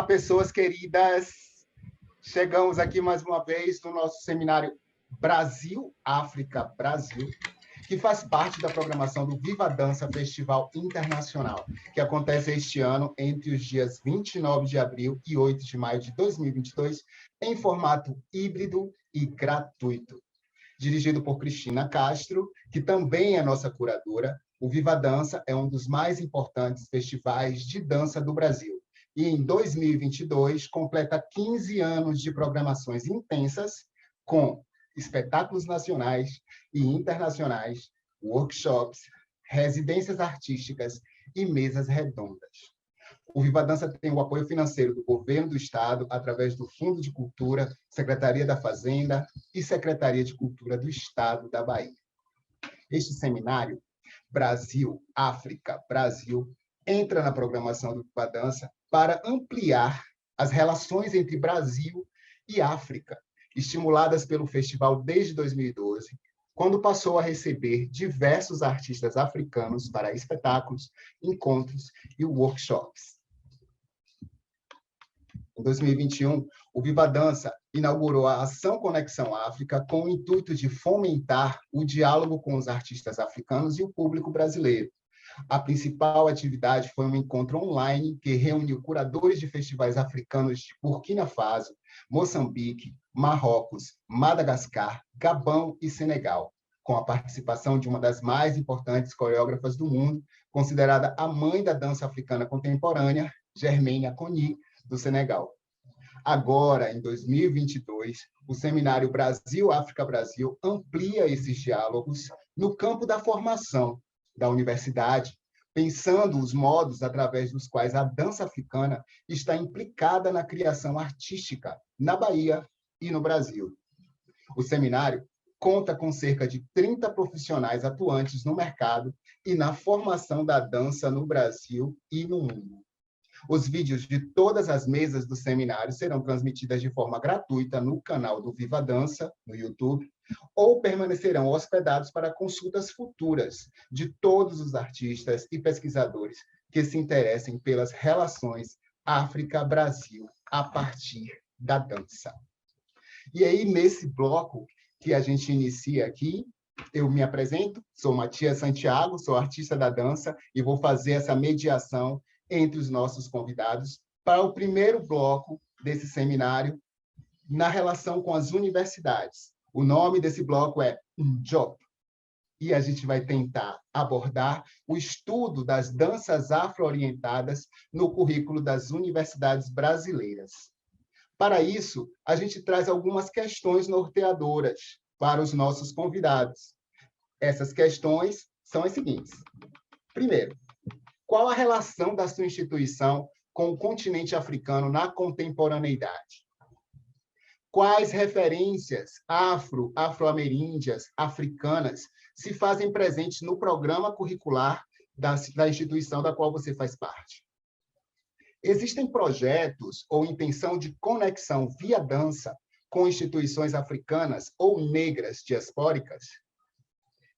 Olá, pessoas queridas. Chegamos aqui mais uma vez no nosso seminário Brasil, África, Brasil, que faz parte da programação do Viva Dança Festival Internacional, que acontece este ano entre os dias 29 de abril e 8 de maio de 2022, em formato híbrido e gratuito. Dirigido por Cristina Castro, que também é nossa curadora, o Viva Dança é um dos mais importantes festivais de dança do Brasil. E em 2022 completa 15 anos de programações intensas com espetáculos nacionais e internacionais, workshops, residências artísticas e mesas redondas. O Viva Dança tem o apoio financeiro do Governo do Estado, através do Fundo de Cultura, Secretaria da Fazenda e Secretaria de Cultura do Estado da Bahia. Este seminário, Brasil, África, Brasil, entra na programação do Viva Dança para ampliar as relações entre Brasil e África, estimuladas pelo festival desde 2012, quando passou a receber diversos artistas africanos para espetáculos, encontros e workshops. Em 2021, o Viva Dança inaugurou a Ação Conexão África com o intuito de fomentar o diálogo com os artistas africanos e o público brasileiro. A principal atividade foi um encontro online que reuniu curadores de festivais africanos de Burkina Faso, Moçambique, Marrocos, Madagascar, Gabão e Senegal, com a participação de uma das mais importantes coreógrafas do mundo, considerada a mãe da dança africana contemporânea, Germaine Acogny, do Senegal. Agora, em 2022, o seminário Brasil, África, Brasil amplia esses diálogos no campo da formação da universidade, pensando os modos através dos quais a dança africana está implicada na criação artística na Bahia e no Brasil. O seminário conta com cerca de 30 profissionais atuantes no mercado e na formação da dança no Brasil e no mundo. Os vídeos de todas as mesas do seminário serão transmitidas de forma gratuita no canal do Viva Dança, no YouTube, ou permanecerão hospedados para consultas futuras de todos os artistas e pesquisadores que se interessem pelas relações África-Brasil a partir da dança. E aí, nesse bloco que a gente inicia aqui, eu me apresento, sou Matias Santiago, sou artista da dança e vou fazer essa mediação entre os nossos convidados para o primeiro bloco desse seminário na relação com as universidades. O nome desse bloco é Job, e a gente vai tentar abordar o estudo das danças afro-orientadas no currículo das universidades brasileiras. Para isso, a gente traz algumas questões norteadoras para os nossos convidados. Essas questões são as seguintes. Primeiro, qual a relação da sua instituição com o continente africano na contemporaneidade? Quais referências afro-ameríndias, africanas, se fazem presentes no programa curricular da instituição da qual você faz parte? Existem projetos ou intenção de conexão via dança com instituições africanas ou negras diaspóricas?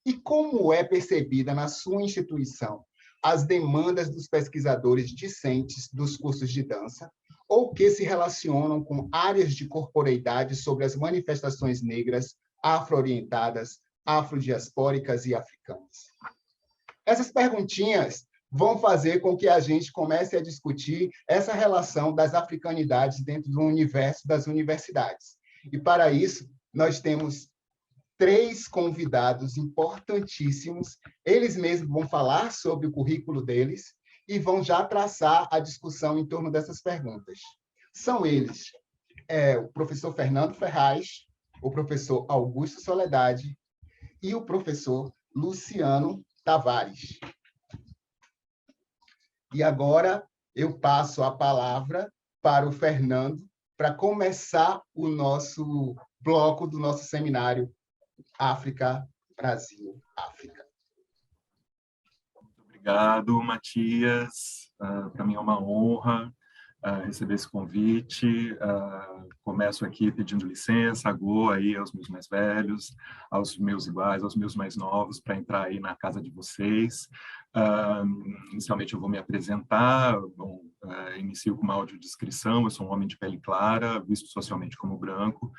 E como é percebida na sua instituição as demandas dos pesquisadores discentes dos cursos de dança, ou que se relacionam com áreas de corporeidade sobre as manifestações negras, afro-orientadas, afrodiaspóricas e africanas? Essas perguntinhas vão fazer com que a gente comece a discutir essa relação das africanidades dentro do universo das universidades. E, para isso, nós temos 3 convidados importantíssimos. Eles mesmos vão falar sobre o currículo deles e vão já traçar a discussão em torno dessas perguntas. São eles o professor Fernando Ferraz, o professor Augusto Soledade e o professor Luciano Tavares. E agora eu passo a palavra para o Fernando para começar o nosso bloco do nosso seminário África, Brasil, África. Muito obrigado, Matias. Para mim é uma honra receber esse convite. Começo aqui pedindo licença, agô aí aos meus mais velhos, aos meus iguais, aos meus mais novos, para entrar aí na casa de vocês. Inicialmente eu vou me apresentar. Bom, inicio com uma audiodescrição. Eu sou um homem de pele clara, visto socialmente como branco.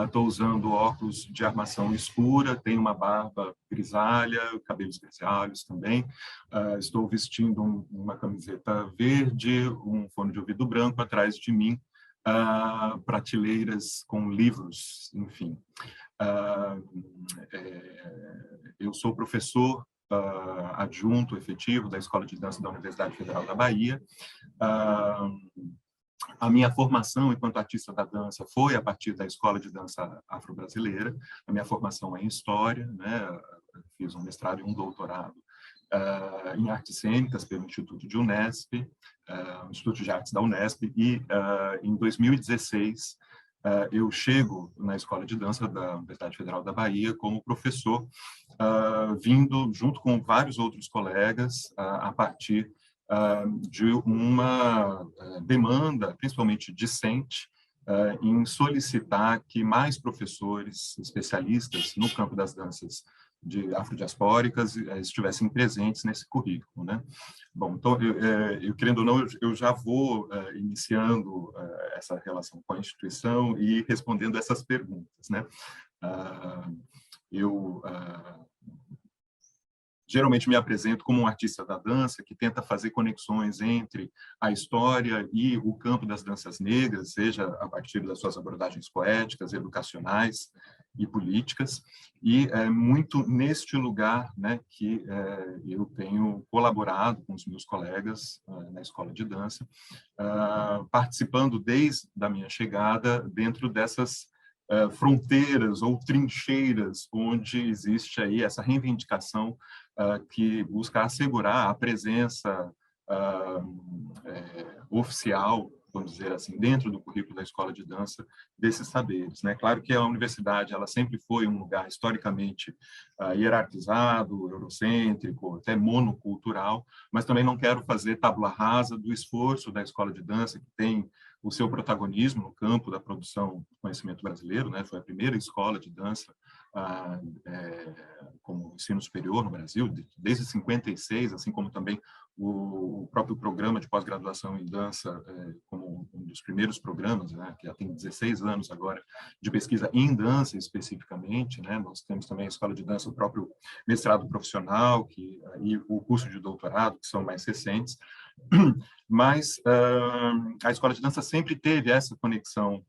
Estou usando óculos de armação escura, tenho uma barba grisalha, cabelos grisalhos também. Estou vestindo uma camiseta verde, um fone de ouvido branco atrás de mim, prateleiras com livros, enfim. Eu sou professor adjunto efetivo da Escola de Dança da Universidade Federal da Bahia. A minha formação enquanto artista da dança foi a partir da Escola de Dança Afro-Brasileira. A minha formação é em História, né? Fiz um mestrado e um doutorado em Artes Cênicas pelo Instituto de Unesp, Instituto de Artes da Unesp, e em 2016 eu chego na Escola de Dança da Universidade Federal da Bahia como professor, vindo junto com vários outros colegas a partir de uma demanda, principalmente discente, em solicitar que mais professores especialistas no campo das danças afrodiaspóricas estivessem presentes nesse currículo, né? Bom, então, eu querendo ou não, eu já vou iniciando essa relação com a instituição e respondendo essas perguntas, né? Geralmente me apresento como um artista da dança que tenta fazer conexões entre a história e o campo das danças negras, seja a partir das suas abordagens poéticas, educacionais e políticas, e é muito neste lugar, né, que eu tenho colaborado com os meus colegas na escola de dança, participando desde a minha chegada dentro dessas fronteiras ou trincheiras onde existe aí essa reivindicação que busca assegurar a presença oficial, vamos dizer assim, dentro do currículo da escola de dança desses saberes, né? Claro que a universidade ela sempre foi um lugar historicamente hierarquizado, eurocêntrico, até monocultural, mas também não quero fazer tábula rasa do esforço da escola de dança, que tem o seu protagonismo no campo da produção do conhecimento brasileiro, né? Foi a primeira escola de dança como ensino superior no Brasil, desde 56, assim como também o próprio programa de pós-graduação em dança, como um dos primeiros programas, né, que já tem 16 anos agora, de pesquisa em dança especificamente, né? Nós temos também a escola de dança, o próprio mestrado profissional e o curso de doutorado, que são mais recentes, mas a escola de dança sempre teve essa conexão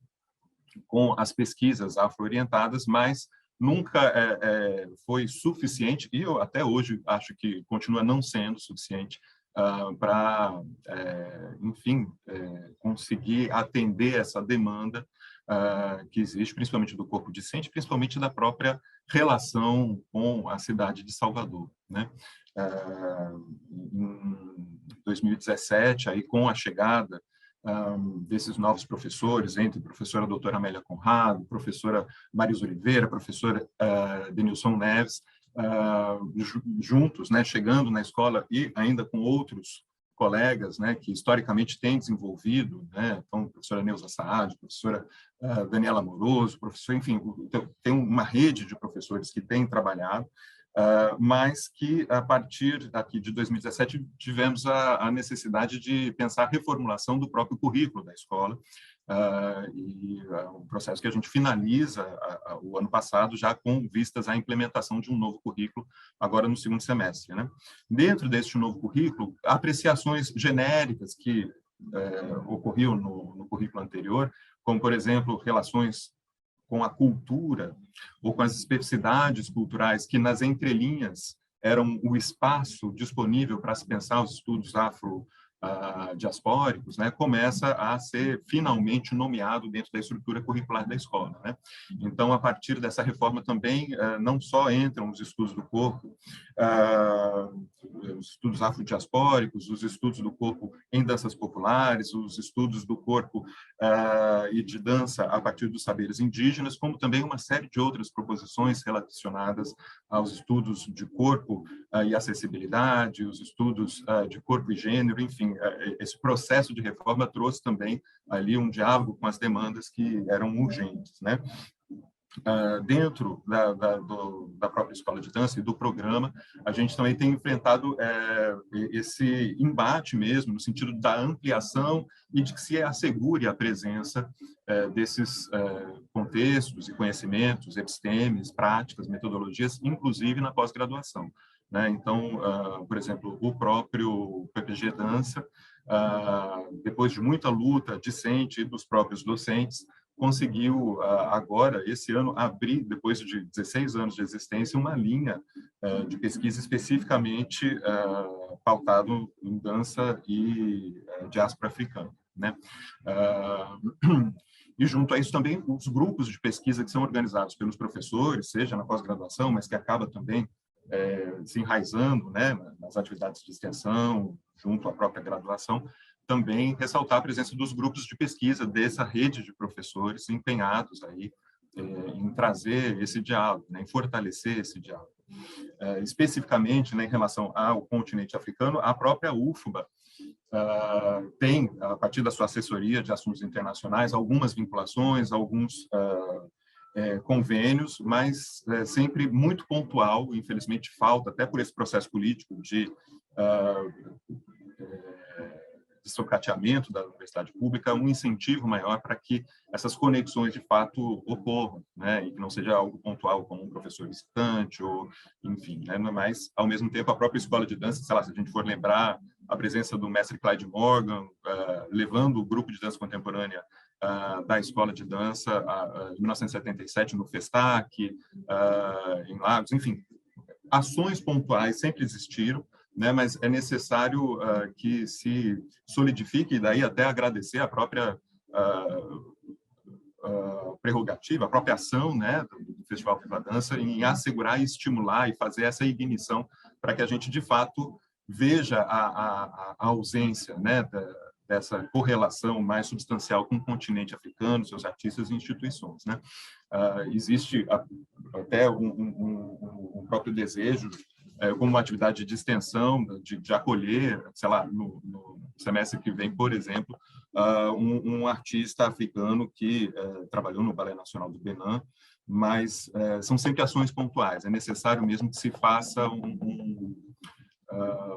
com as pesquisas afro-orientadas, mas nunca foi suficiente, e eu até hoje acho que continua não sendo suficiente para, enfim, conseguir atender essa demanda que existe, principalmente do corpo discente, principalmente da própria relação com a cidade de Salvador, né? Em 2017, aí, com a chegada desses novos professores, entre a professora doutora Amélia Conrado, professora Marisa Oliveira, professora Denilson Neves, juntos, né, chegando na escola e ainda com outros colegas, né, que historicamente têm desenvolvido, né, então, a professora Neuza Saad, a professora Daniela Amoroso, professor, enfim, tem uma rede de professores que têm trabalhado, mas que, a partir aqui de 2017, tivemos a necessidade de pensar a reformulação do próprio currículo da escola, um processo que a gente finaliza o ano passado, já com vistas à implementação de um novo currículo, agora no segundo semestre, né? Dentro deste novo currículo, apreciações genéricas que ocorriam no currículo anterior, como, por exemplo, relações com a cultura ou com as especificidades culturais que nas entrelinhas eram o espaço disponível para se pensar os estudos afro-diaspóricos, né, começa a ser finalmente nomeado dentro da estrutura curricular da escola, né? Então, a partir dessa reforma também, não só entram os estudos do corpo os estudos afrodiaspóricos, os estudos do corpo em danças populares, os estudos do corpo e de dança a partir dos saberes indígenas, como também uma série de outras proposições relacionadas aos estudos de corpo e acessibilidade, os estudos de corpo e gênero, enfim, esse processo de reforma trouxe também ali um diálogo com as demandas que eram urgentes, né? Dentro da própria escola de dança e do programa, a gente também tem enfrentado esse embate mesmo, no sentido da ampliação e de que se assegure a presença desses contextos e conhecimentos, epistemes, práticas, metodologias, inclusive na pós-graduação, né? Então, por exemplo, o próprio PPG Dança, depois de muita luta discente dos próprios docentes, conseguiu agora, esse ano, abrir, depois de 16 anos de existência, uma linha de pesquisa especificamente pautado em dança e diáspora africana, né? E junto a isso também os grupos de pesquisa que são organizados pelos professores, seja na pós-graduação, mas que acaba também se enraizando, né, nas atividades de extensão, junto à própria graduação, também ressaltar a presença dos grupos de pesquisa dessa rede de professores empenhados aí em trazer esse diálogo, né, em fortalecer esse diálogo. Especificamente, né, em relação ao continente africano, a própria UFBA tem, a partir da sua assessoria de assuntos internacionais, algumas vinculações, alguns convênios, mas sempre muito pontual, infelizmente falta, até por esse processo político de socateamento da universidade pública, um incentivo maior para que essas conexões de fato ocorram, né, e que não seja algo pontual como um professor visitante ou, enfim, né, mas ao mesmo tempo a própria escola de dança, sei lá, se a gente for lembrar a presença do mestre Clyde Morgan, levando o grupo de dança contemporânea da escola de dança em 1977 no Festac, em Lagos, enfim, ações pontuais sempre existiram, né, mas é necessário que se solidifique, e daí até agradecer a própria prerrogativa, a própria ação, né, do Festival Viva Dança em assegurar e estimular e fazer essa ignição para que a gente, de fato, veja a ausência, né, dessa correlação mais substancial com o continente africano, seus artistas e instituições, né? Existe até um próprio desejo como uma atividade de extensão, de acolher, sei lá, no semestre que vem, por exemplo, um artista africano que trabalhou no Balé Nacional do Benin, mas são sempre ações pontuais. É necessário mesmo que se faça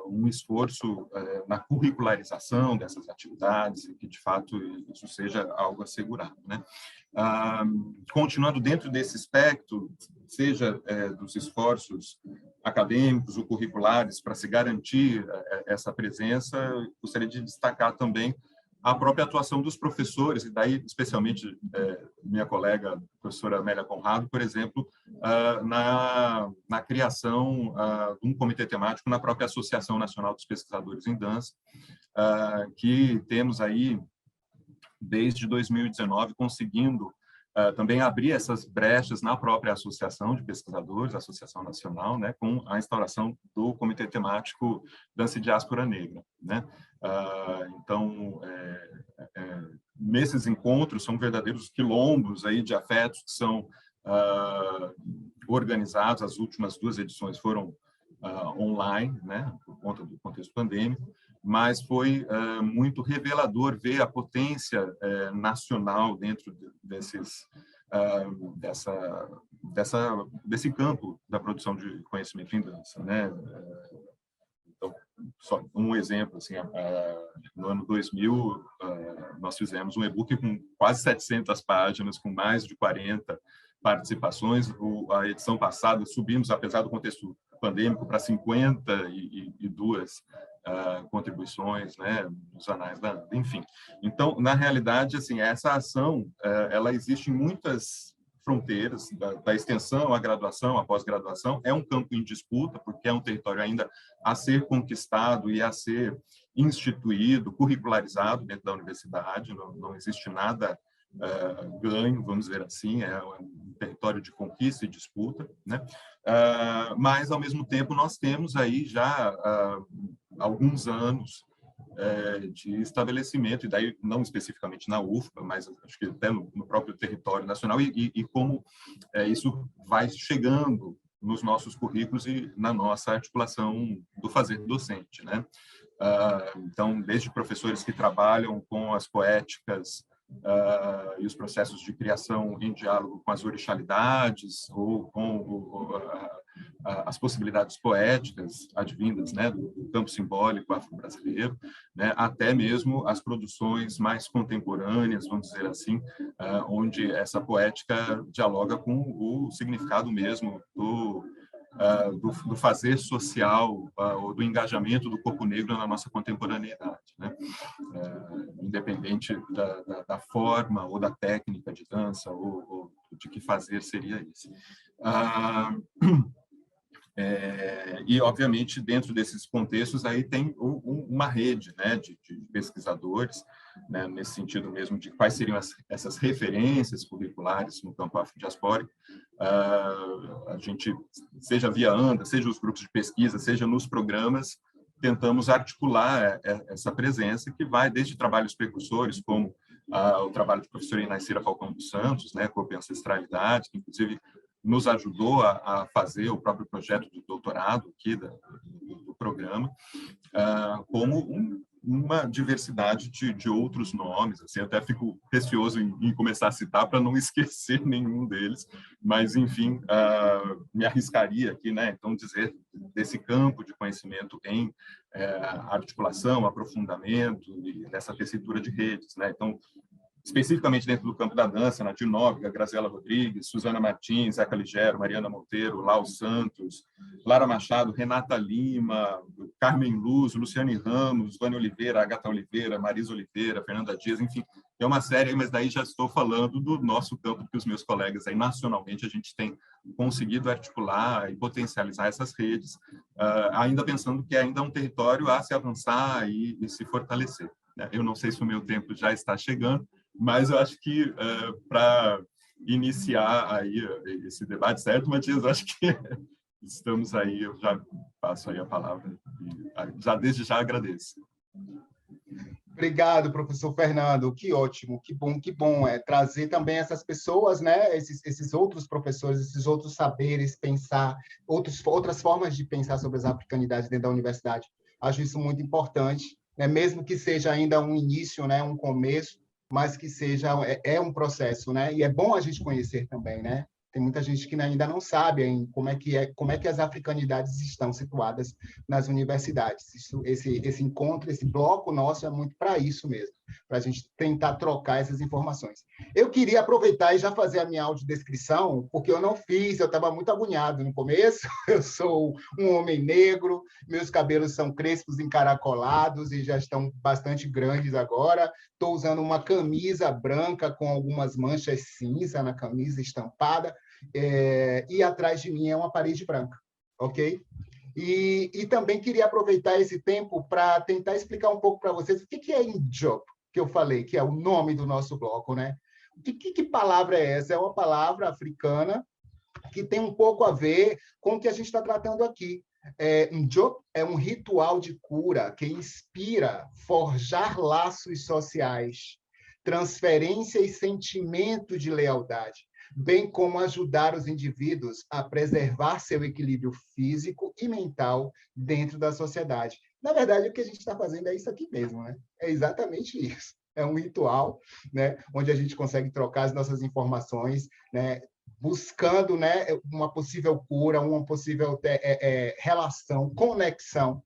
um esforço na curricularização dessas atividades e que, de fato, isso seja algo assegurado, né? Continuando dentro desse espectro, seja dos esforços acadêmicos ou curriculares para se garantir essa presença, gostaria de destacar também a própria atuação dos professores, e daí, especialmente, minha colega, professora Amélia Conrado, por exemplo, na criação de um comitê temático na própria Associação Nacional dos Pesquisadores em Dança, que temos aí, desde 2019, conseguindo também abrir essas brechas na própria associação de pesquisadores, a Associação Nacional, né, com a instauração do Comitê Temático Dança e Diáspora Negra, né? Então, nesses encontros, são verdadeiros quilombos aí de afetos que são organizados. As últimas 2 edições foram online, né, por conta do contexto pandêmico, mas foi muito revelador ver a potência nacional dentro desse campo da produção de conhecimento em dança, né? Então, só um exemplo, assim, no ano 2000, nós fizemos um e-book com quase 700 páginas, com mais de 40 participações. A edição passada subimos, apesar do contexto pandêmico, para 52 contribuições, né, nos anais da ANDA, enfim. Então, na realidade, assim, essa ação, ela existe em muitas fronteiras, da extensão à graduação, à pós-graduação, é um campo em disputa, porque é um território ainda a ser conquistado e a ser instituído, curricularizado dentro da universidade, não existe nada ganho, vamos dizer assim, é um território de conquista e disputa, né? Mas, ao mesmo tempo, nós temos aí já alguns anos de estabelecimento, e daí não especificamente na UFBA, mas acho que até no próprio território nacional, e como isso vai chegando nos nossos currículos e na nossa articulação do fazer docente, né? Então, desde professores que trabalham com as poéticas e os processos de criação em diálogo com as orixalidades ou com as possibilidades poéticas advindas, né, do campo simbólico afro-brasileiro, né, até mesmo as produções mais contemporâneas, vamos dizer assim, onde essa poética dialoga com o significado mesmo do fazer social ou do engajamento do corpo negro na nossa contemporaneidade, né? Independente da forma ou da técnica de dança ou de que fazer seria esse. E, obviamente, dentro desses contextos, aí tem uma rede, né, de pesquisadores, né, nesse sentido mesmo de quais seriam essas referências curriculares no campo afrodiaspórico. A gente, seja via ANDA, seja os grupos de pesquisa, seja nos programas, tentamos articular essa presença que vai desde trabalhos precursores, como o trabalho do professor Inaicira Falcão dos Santos, né, Corpo e Ancestralidade, que, inclusive, nos ajudou a fazer o próprio projeto de doutorado aqui do programa, como uma diversidade de outros nomes. Assim, eu até fico receoso em começar a citar para não esquecer nenhum deles, mas, enfim, me arriscaria aqui, né, então, dizer desse campo de conhecimento em articulação, aprofundamento e dessa tessitura de redes, né? Então, especificamente dentro do campo da dança, Nadir Nóbrega, Graziela Rodrigues, Suzana Martins, Zeca Ligero, Mariana Monteiro, Lau Santos, Lara Machado, Renata Lima, Carmen Luz, Luciane Ramos, Vânia Oliveira, Agatha Oliveira, Marisa Oliveira, Fernanda Dias, enfim, é uma série, mas daí já estou falando do nosso campo, que os meus colegas aí nacionalmente a gente tem conseguido articular e potencializar essas redes, ainda pensando que ainda é um território a se avançar e se fortalecer. Eu não sei se o meu tempo já está chegando, mas eu acho que para iniciar aí esse debate, certo, Matias? Acho que estamos aí, eu já passo aí a palavra e já desde já agradeço. Obrigado, professor Fernando. Que ótimo, que bom trazer também essas pessoas, né? Esses outros professores, esses outros saberes, pensar, outras formas de pensar sobre as africanidades dentro da universidade. Acho isso muito importante, né? Mesmo que seja ainda um início, né? Um começo, mas que seja um processo, né? E é bom a gente conhecer também, né? Tem muita gente que ainda não sabe como é que as africanidades estão situadas nas universidades. Esse encontro, esse bloco nosso é muito para isso mesmo, para a gente tentar trocar essas informações. Eu queria aproveitar e já fazer a minha audiodescrição, porque eu não fiz, eu estava muito agoniado no começo. Eu sou um homem negro, meus cabelos são crespos, encaracolados e já estão bastante grandes agora. Estou usando uma camisa branca com algumas manchas cinza na camisa estampada, e atrás de mim é uma parede branca, ok? E também queria aproveitar esse tempo para tentar explicar um pouco para vocês o que é Indjop, que eu falei, que é o nome do nosso bloco, né? Que palavra é essa? É uma palavra africana que tem um pouco a ver com o que a gente está tratando aqui. Ndjop é um ritual de cura que inspira forjar laços sociais, transferência e sentimento de lealdade, bem como ajudar os indivíduos a preservar seu equilíbrio físico e mental dentro da sociedade. Na verdade, o que a gente está fazendo é isso aqui mesmo, né? É exatamente isso. É um ritual, né, onde a gente consegue trocar as nossas informações, né, buscando, né, uma possível cura, uma possível relação, conexão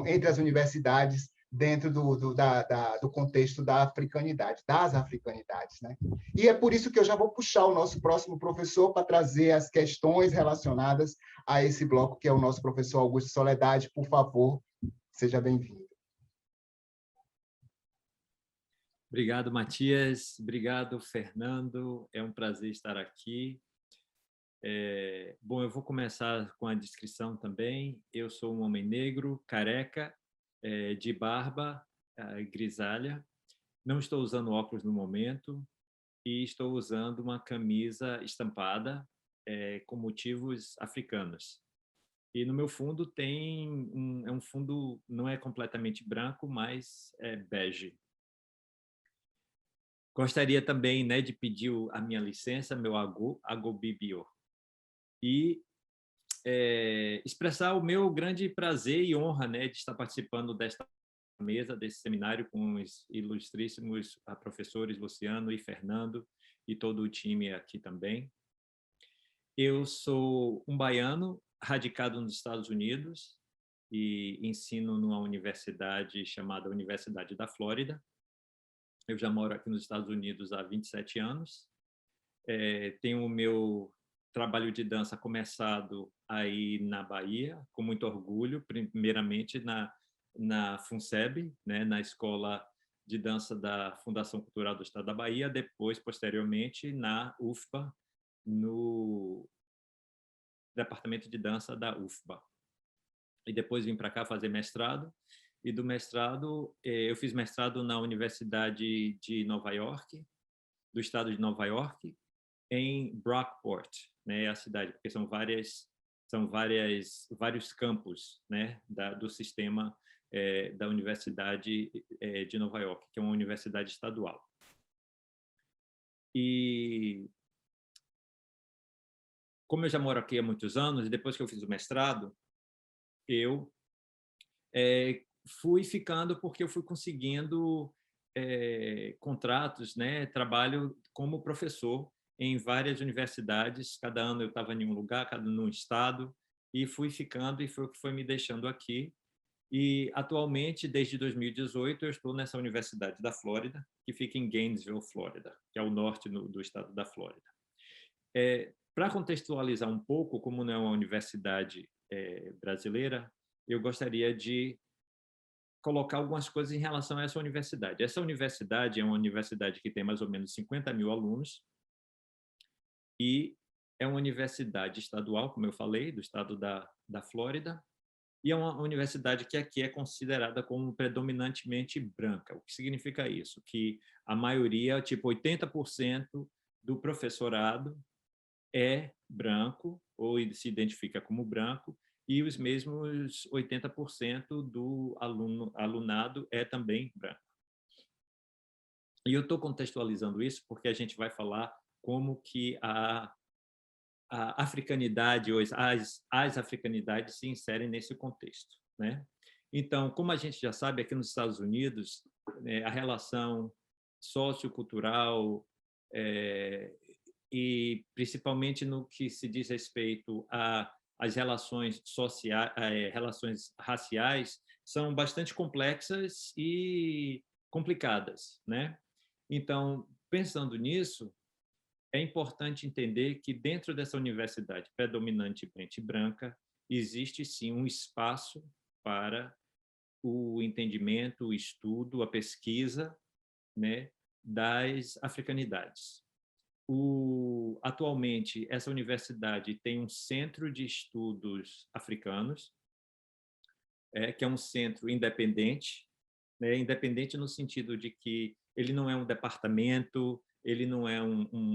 entre as universidades dentro do contexto da africanidade, das africanidades, né? E é por isso que eu já vou puxar o nosso próximo professor para trazer as questões relacionadas a esse bloco, que é o nosso professor Augusto Soledade. Por favor, seja bem-vindo. Obrigado, Matias. Obrigado, Fernando. É um prazer estar aqui. Bom, eu vou começar com a descrição também. Eu sou um homem negro, careca, de barba grisalha. Não estou usando óculos no momento. e estou usando uma camisa estampada com motivos africanos. E no meu fundo é um fundo, não é completamente branco, mas é bege. Gostaria também, né, de pedir a minha licença, meu agobibio, e expressar o meu grande prazer e honra, né, de estar participando desta mesa, desse seminário com os ilustríssimos professores Luciano e Fernando e todo o time aqui também. Eu sou um baiano radicado nos Estados Unidos e ensino numa universidade chamada Universidade da Flórida. Eu já moro aqui nos Estados Unidos há 27 anos. Tenho o meu trabalho de dança começado aí na Bahia, com muito orgulho, primeiramente na FUNSEB, né, na Escola de Dança da Fundação Cultural do Estado da Bahia, depois, posteriormente, na UFBA, no Departamento de Dança da UFBA. E depois vim para cá fazer mestrado, e do mestrado, eu fiz mestrado na Universidade de Nova York, do estado de Nova York, em Brockport, né, a cidade, porque são vários campos, né, do sistema da Universidade de Nova York, que é uma universidade estadual. E como eu já moro aqui há muitos anos, e depois que eu fiz o mestrado, eu fui ficando porque eu fui conseguindo contratos, né, trabalho como professor em várias universidades. Cada ano eu estava em um lugar, cada num estado, e fui ficando, e foi o que foi me deixando aqui. E atualmente, desde 2018, eu estou nessa Universidade da Flórida, que fica em Gainesville, Flórida, que é o norte do estado da Flórida. Para contextualizar um pouco, como não é uma universidade brasileira, eu gostaria de colocar algumas coisas em relação a essa universidade. Essa universidade é uma universidade que tem mais ou menos 50 mil alunos e é uma universidade estadual, como eu falei, do estado da Flórida, e é uma universidade que aqui é considerada como predominantemente branca. O que significa isso? Que a maioria, tipo 80% do professorado é branco, ou se identifica como branco, e os mesmos 80% do alunado é também branco. E eu estou contextualizando isso porque a gente vai falar como que a africanidade, ou as africanidades se inserem nesse contexto, né? Então, como a gente já sabe, aqui nos Estados Unidos, a relação sociocultural e principalmente no que se diz respeito às relações sociais, relações raciais, são bastante complexas e complicadas, né? Então, pensando nisso, é importante entender que dentro dessa universidade predominantemente branca existe sim um espaço para o entendimento, o estudo, a pesquisa, né, das africanidades. Atualmente, essa universidade tem um centro de estudos africanos, que é um centro independente, né, independente no sentido de que ele não é um departamento, ele não é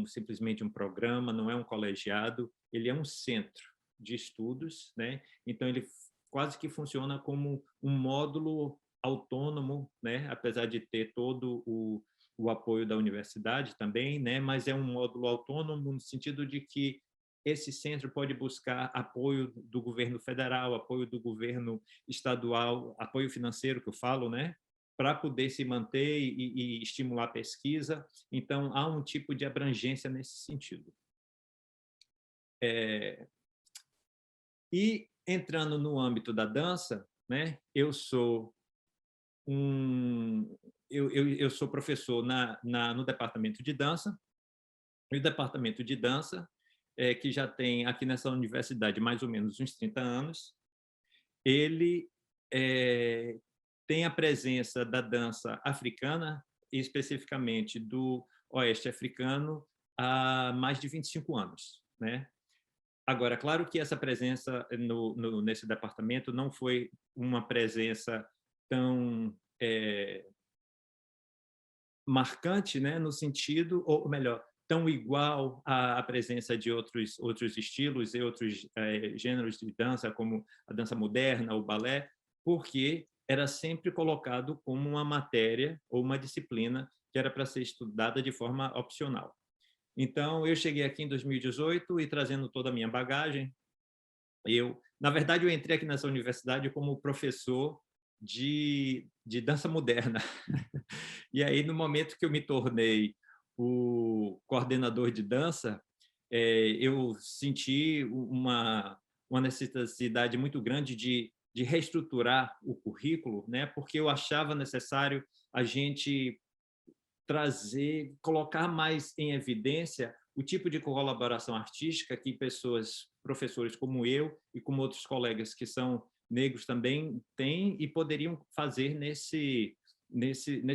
simplesmente um programa, não é um colegiado, ele é um centro de estudos, né? Então ele quase que funciona como um módulo autônomo, né? Apesar de ter todo o apoio da universidade também, né? Mas é um módulo autônomo no sentido de que esse centro pode buscar apoio do governo federal, apoio do governo estadual, apoio financeiro que eu falo, né? Para poder se manter e estimular a pesquisa. Então, há um tipo de abrangência nesse sentido. E entrando no âmbito da dança, né, eu sou professor no departamento de dança, e o departamento de dança, que já tem aqui nessa universidade mais ou menos uns 30 anos, ele tem a presença da dança africana, especificamente do oeste africano, há mais de 25 anos, né? Agora, claro que essa presença nesse departamento não foi uma presença tão marcante, né, no sentido, ou melhor, tão igual à presença de outros estilos e outros gêneros de dança, como a dança moderna, o balé, porque era sempre colocado como uma matéria ou uma disciplina que era para ser estudada de forma opcional. Então, eu cheguei aqui em 2018 e trazendo toda a minha bagagem, na verdade, eu entrei aqui nessa universidade como professor de dança moderna. E aí, no momento que eu me tornei o coordenador de dança, eu senti uma necessidade muito grande de reestruturar o currículo, né? Porque eu achava necessário a gente colocar mais em evidência o tipo de colaboração artística que professores como eu e como outros colegas que são negros também têm e poderiam fazer nesse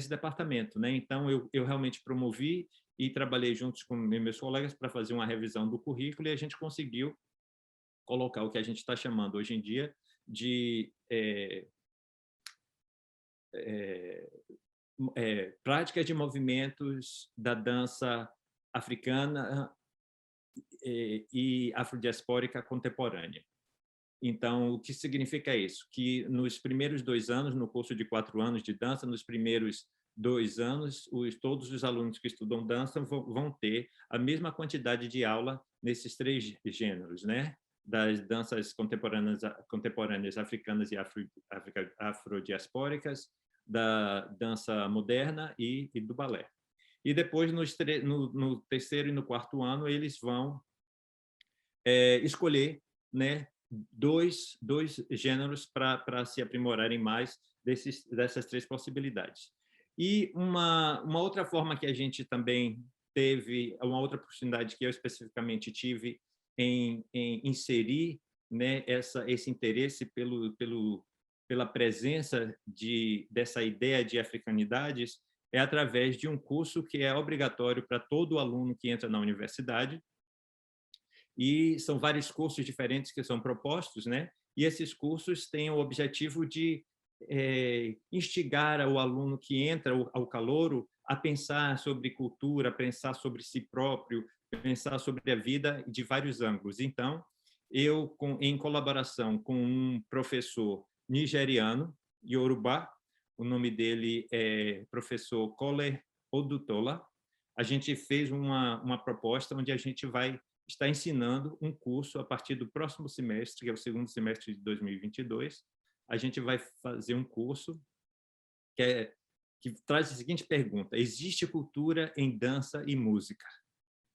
departamento, né? Então, eu realmente promovi e trabalhei juntos com meus colegas para fazer uma revisão do currículo e a gente conseguiu colocar o que a gente está chamando hoje em dia de práticas de movimentos da dança africana e afrodiaspórica contemporânea. Então, o que significa isso? Que nos primeiros 2 anos, no curso de 4 anos de dança, nos primeiros 2 anos, todos os alunos que estudam dança vão ter a mesma quantidade de aula nesses 3 gêneros, né? Das danças contemporâneas africanas e afrodiaspóricas, da dança moderna e do balé. E depois, no terceiro e no 4º ano, eles vão escolher, né, dois gêneros para se aprimorarem mais dessas 3 possibilidades. E uma outra forma que a gente também teve, uma outra oportunidade que eu especificamente tive em inserir, né, esse interesse pela presença dessa ideia de africanidades é através de um curso que é obrigatório para todo aluno que entra na universidade, e são vários cursos diferentes que são propostos, né? E esses cursos têm o objetivo de instigar o aluno que entra, ao calouro, a pensar sobre cultura, a pensar sobre si próprio, pensar sobre a vida de vários ângulos. Então, eu, em colaboração com um professor nigeriano, Yorùbá, o nome dele é professor Kole Odutola, a gente fez uma proposta onde a gente vai estar ensinando um curso a partir do próximo semestre, que é o 2º semestre de 2022. A gente vai fazer um curso que traz a seguinte pergunta: existe cultura em dança e música?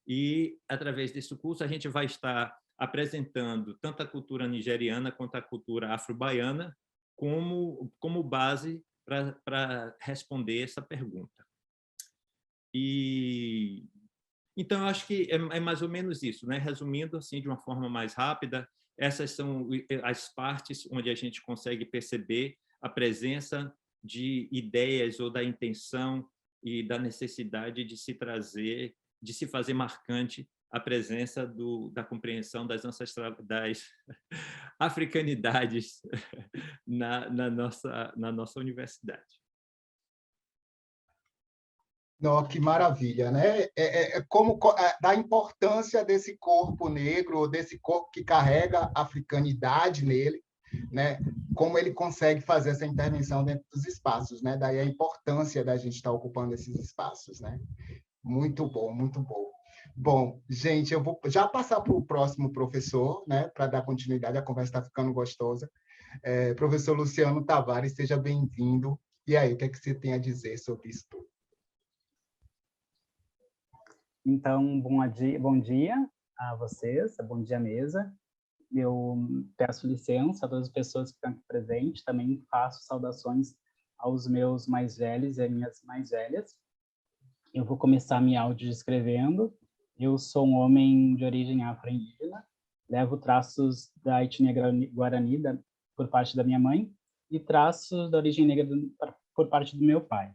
E, através desse curso, a gente vai estar apresentando tanto a cultura nigeriana quanto a cultura afro-baiana como base para responder essa pergunta. Então, eu acho que é mais ou menos isso, né? Resumindo assim de uma forma mais rápida, essas são as partes onde a gente consegue perceber a presença de ideias ou da intenção e da necessidade de se trazer, de se fazer marcante a presença da compreensão das africanidades na nossa universidade. Não, que maravilha, né? Como da importância desse corpo negro, ou desse corpo que carrega a africanidade nele, né? Como ele consegue fazer essa intervenção dentro dos espaços, né? Daí a importância da gente estar ocupando esses espaços, né? Muito bom, muito bom. Bom, gente, eu vou já passar para o próximo professor, né? Para dar continuidade, a conversa está ficando gostosa. Professor Luciano Tavares, seja bem-vindo. E aí, o que é que você tem a dizer sobre isso tudo? Então, bom dia a vocês, bom dia, mesa. Eu peço licença a todas as pessoas que estão aqui presentes, também faço saudações aos meus mais velhos e às minhas mais velhas. Eu vou começar minha áudio descrevendo. Eu sou um homem de origem afro-indígena, levo traços da etnia guarani por parte da minha mãe e traços da origem negra por parte do meu pai.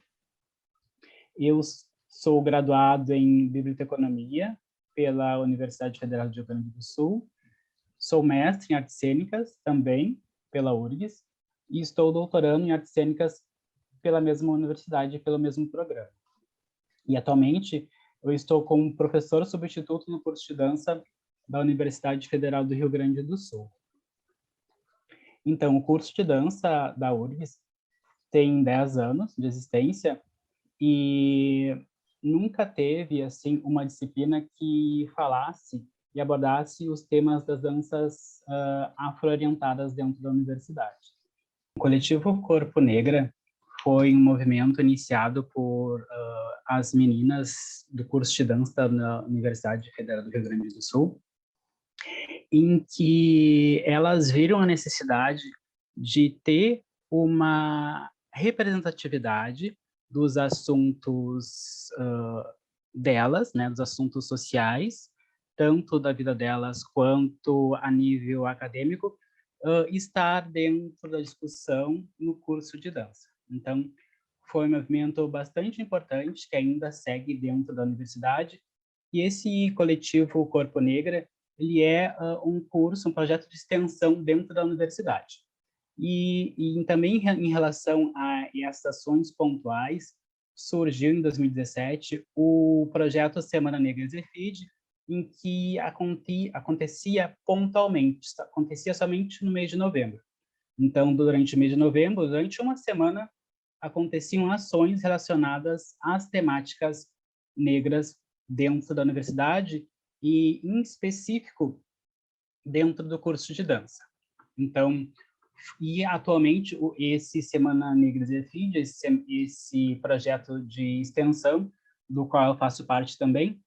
Eu sou graduado em Biblioteconomia pela Universidade Federal do Rio Grande do Sul. Sou mestre em artes cênicas também pela URGS e estou doutorando em artes cênicas pela mesma universidade, pelo mesmo programa. E atualmente eu estou como professor substituto no curso de dança da Universidade Federal do Rio Grande do Sul. Então, o curso de dança da URGS tem 10 anos de existência e nunca teve assim uma disciplina que falasse e abordasse os temas das danças afro-orientadas dentro da universidade. O coletivo Corpo Negra foi um movimento iniciado por as meninas do curso de dança na Universidade Federal do Rio Grande do Sul, em que elas viram a necessidade de ter uma representatividade dos assuntos delas, né, dos assuntos sociais, tanto da vida delas quanto a nível acadêmico, estar dentro da discussão no curso de dança. Então, foi um movimento bastante importante que ainda segue dentro da universidade, e esse coletivo Corpo Negra, ele é um curso, um projeto de extensão dentro da universidade. E também em relação a essas ações pontuais, surgiu em 2017 o projeto Semana Negra Zefid, em que acontecia pontualmente, acontecia somente no mês de novembro. Então, durante o mês de novembro, durante uma semana, aconteciam ações relacionadas às temáticas negras dentro da universidade e, em específico, dentro do curso de dança. Então, e atualmente, esse Semana Negra Zefid, esse projeto de extensão, do qual eu faço parte também,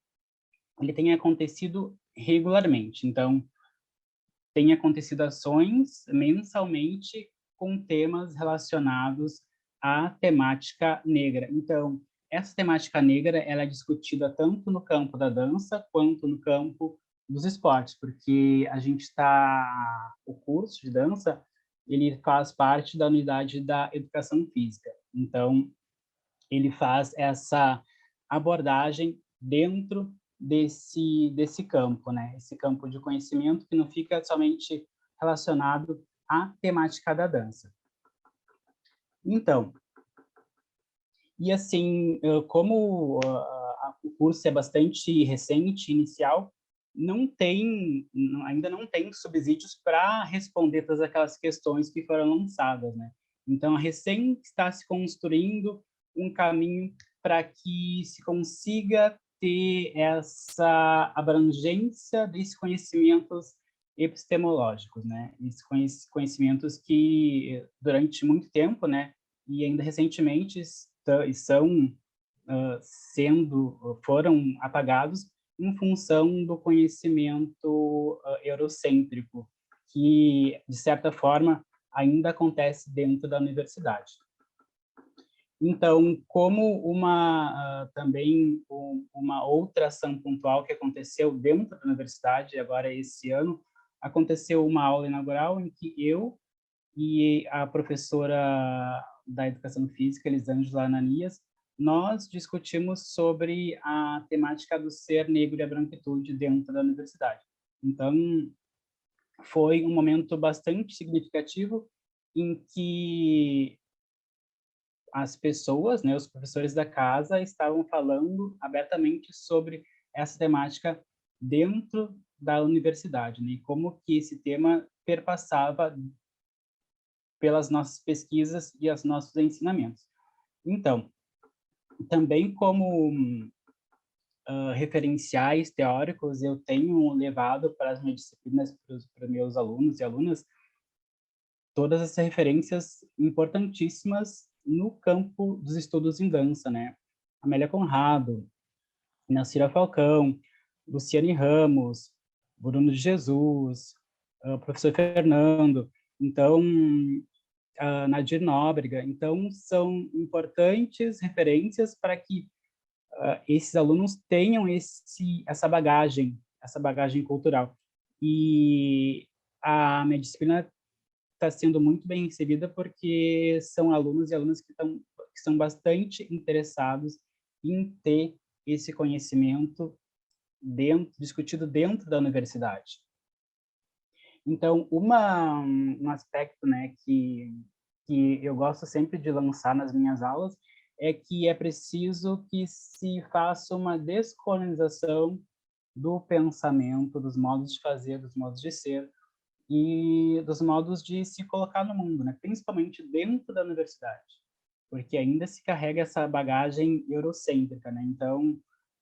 ele tem acontecido regularmente. Então, tem acontecido ações mensalmente com temas relacionados à temática negra. Então, essa temática negra ela é discutida tanto no campo da dança quanto no campo dos esportes, porque o curso de dança, ele faz parte da unidade da educação física. Então, ele faz essa abordagem dentro desse campo, né? Esse campo de conhecimento que não fica somente relacionado à temática da dança. Então, e assim, como o curso é bastante recente, inicial, ainda não tem subsídios para responder todas aquelas questões que foram lançadas, né? Então, recém está se construindo um caminho para que se consiga ter essa abrangência desses conhecimentos epistemológicos, né? Esses conhecimentos que, durante muito tempo, né, e ainda recentemente foram apagados em função do conhecimento eurocêntrico, que, de certa forma, ainda acontece dentro da universidade. Então, como também uma outra ação pontual que aconteceu dentro da universidade, agora esse ano, aconteceu uma aula inaugural em que eu e a professora da Educação Física, Elisângela Ananias, nós discutimos sobre a temática do ser negro e a branquitude dentro da universidade. Então, foi um momento bastante significativo em que as pessoas, né, os professores da casa, estavam falando abertamente sobre essa temática dentro da universidade, né, e como que esse tema perpassava pelas nossas pesquisas e os nossos ensinamentos. Então, também como referenciais teóricos, eu tenho levado para as minhas disciplinas, para os meus alunos e alunas, todas essas referências importantíssimas no campo dos estudos em dança, né? Amélia Conrado, Nacira Falcão, Luciane Ramos, Bruno de Jesus, o professor Fernando, então, Nadir Nóbrega. Então, são importantes referências para que esses alunos tenham essa bagagem cultural. E a minha disciplina está sendo muito bem recebida porque são alunos e alunas que são bastante interessados em ter esse conhecimento discutido dentro da universidade. Então, um aspecto, né, que eu gosto sempre de lançar nas minhas aulas é que é preciso que se faça uma descolonização do pensamento, dos modos de fazer, dos modos de ser e dos modos de se colocar no mundo, né? Principalmente dentro da universidade, porque ainda se carrega essa bagagem eurocêntrica, né? Então,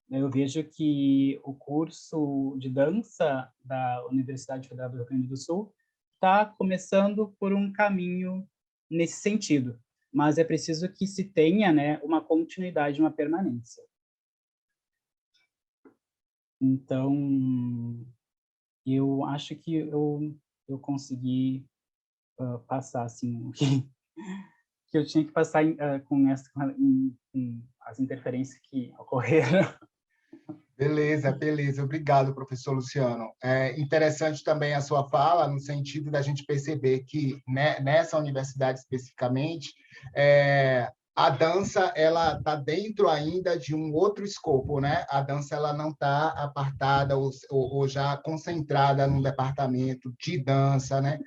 eu vejo que o curso de dança da Universidade Federal do Rio Grande do Sul está começando por um caminho nesse sentido, mas é preciso que se tenha, né, uma continuidade, uma permanência. Então, eu acho que eu consegui passar assim que eu tinha que passar com as interferências que ocorreram. Beleza, beleza. Obrigado, professor Luciano. É interessante também a sua fala, no sentido da gente perceber que, né, nessa universidade especificamente, a dança ela está dentro ainda de um outro escopo, né? A dança ela não está apartada ou já concentrada num departamento de dança, né?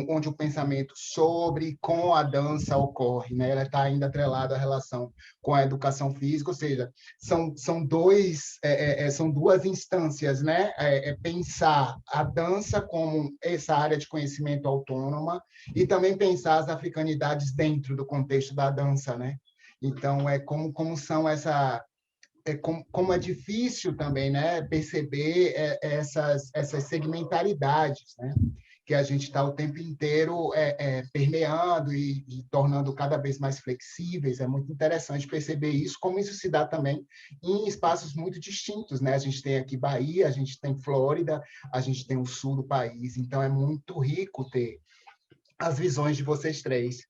Onde o pensamento sobre e com a dança ocorre, né? Ela está ainda atrelada à relação com a educação física, ou seja, são duas instâncias, né? Pensar a dança como essa área de conhecimento autônoma e também pensar as africanidades dentro do contexto da dança, né? Então, como são como é difícil também, né, perceber essas segmentaridades, né, que a gente está o tempo inteiro permeando e tornando cada vez mais flexíveis. É muito interessante perceber isso, como isso se dá também em espaços muito distintos, né? A gente tem aqui Bahia, a gente tem Flórida, a gente tem o sul do país, então é muito rico ter as visões de vocês três.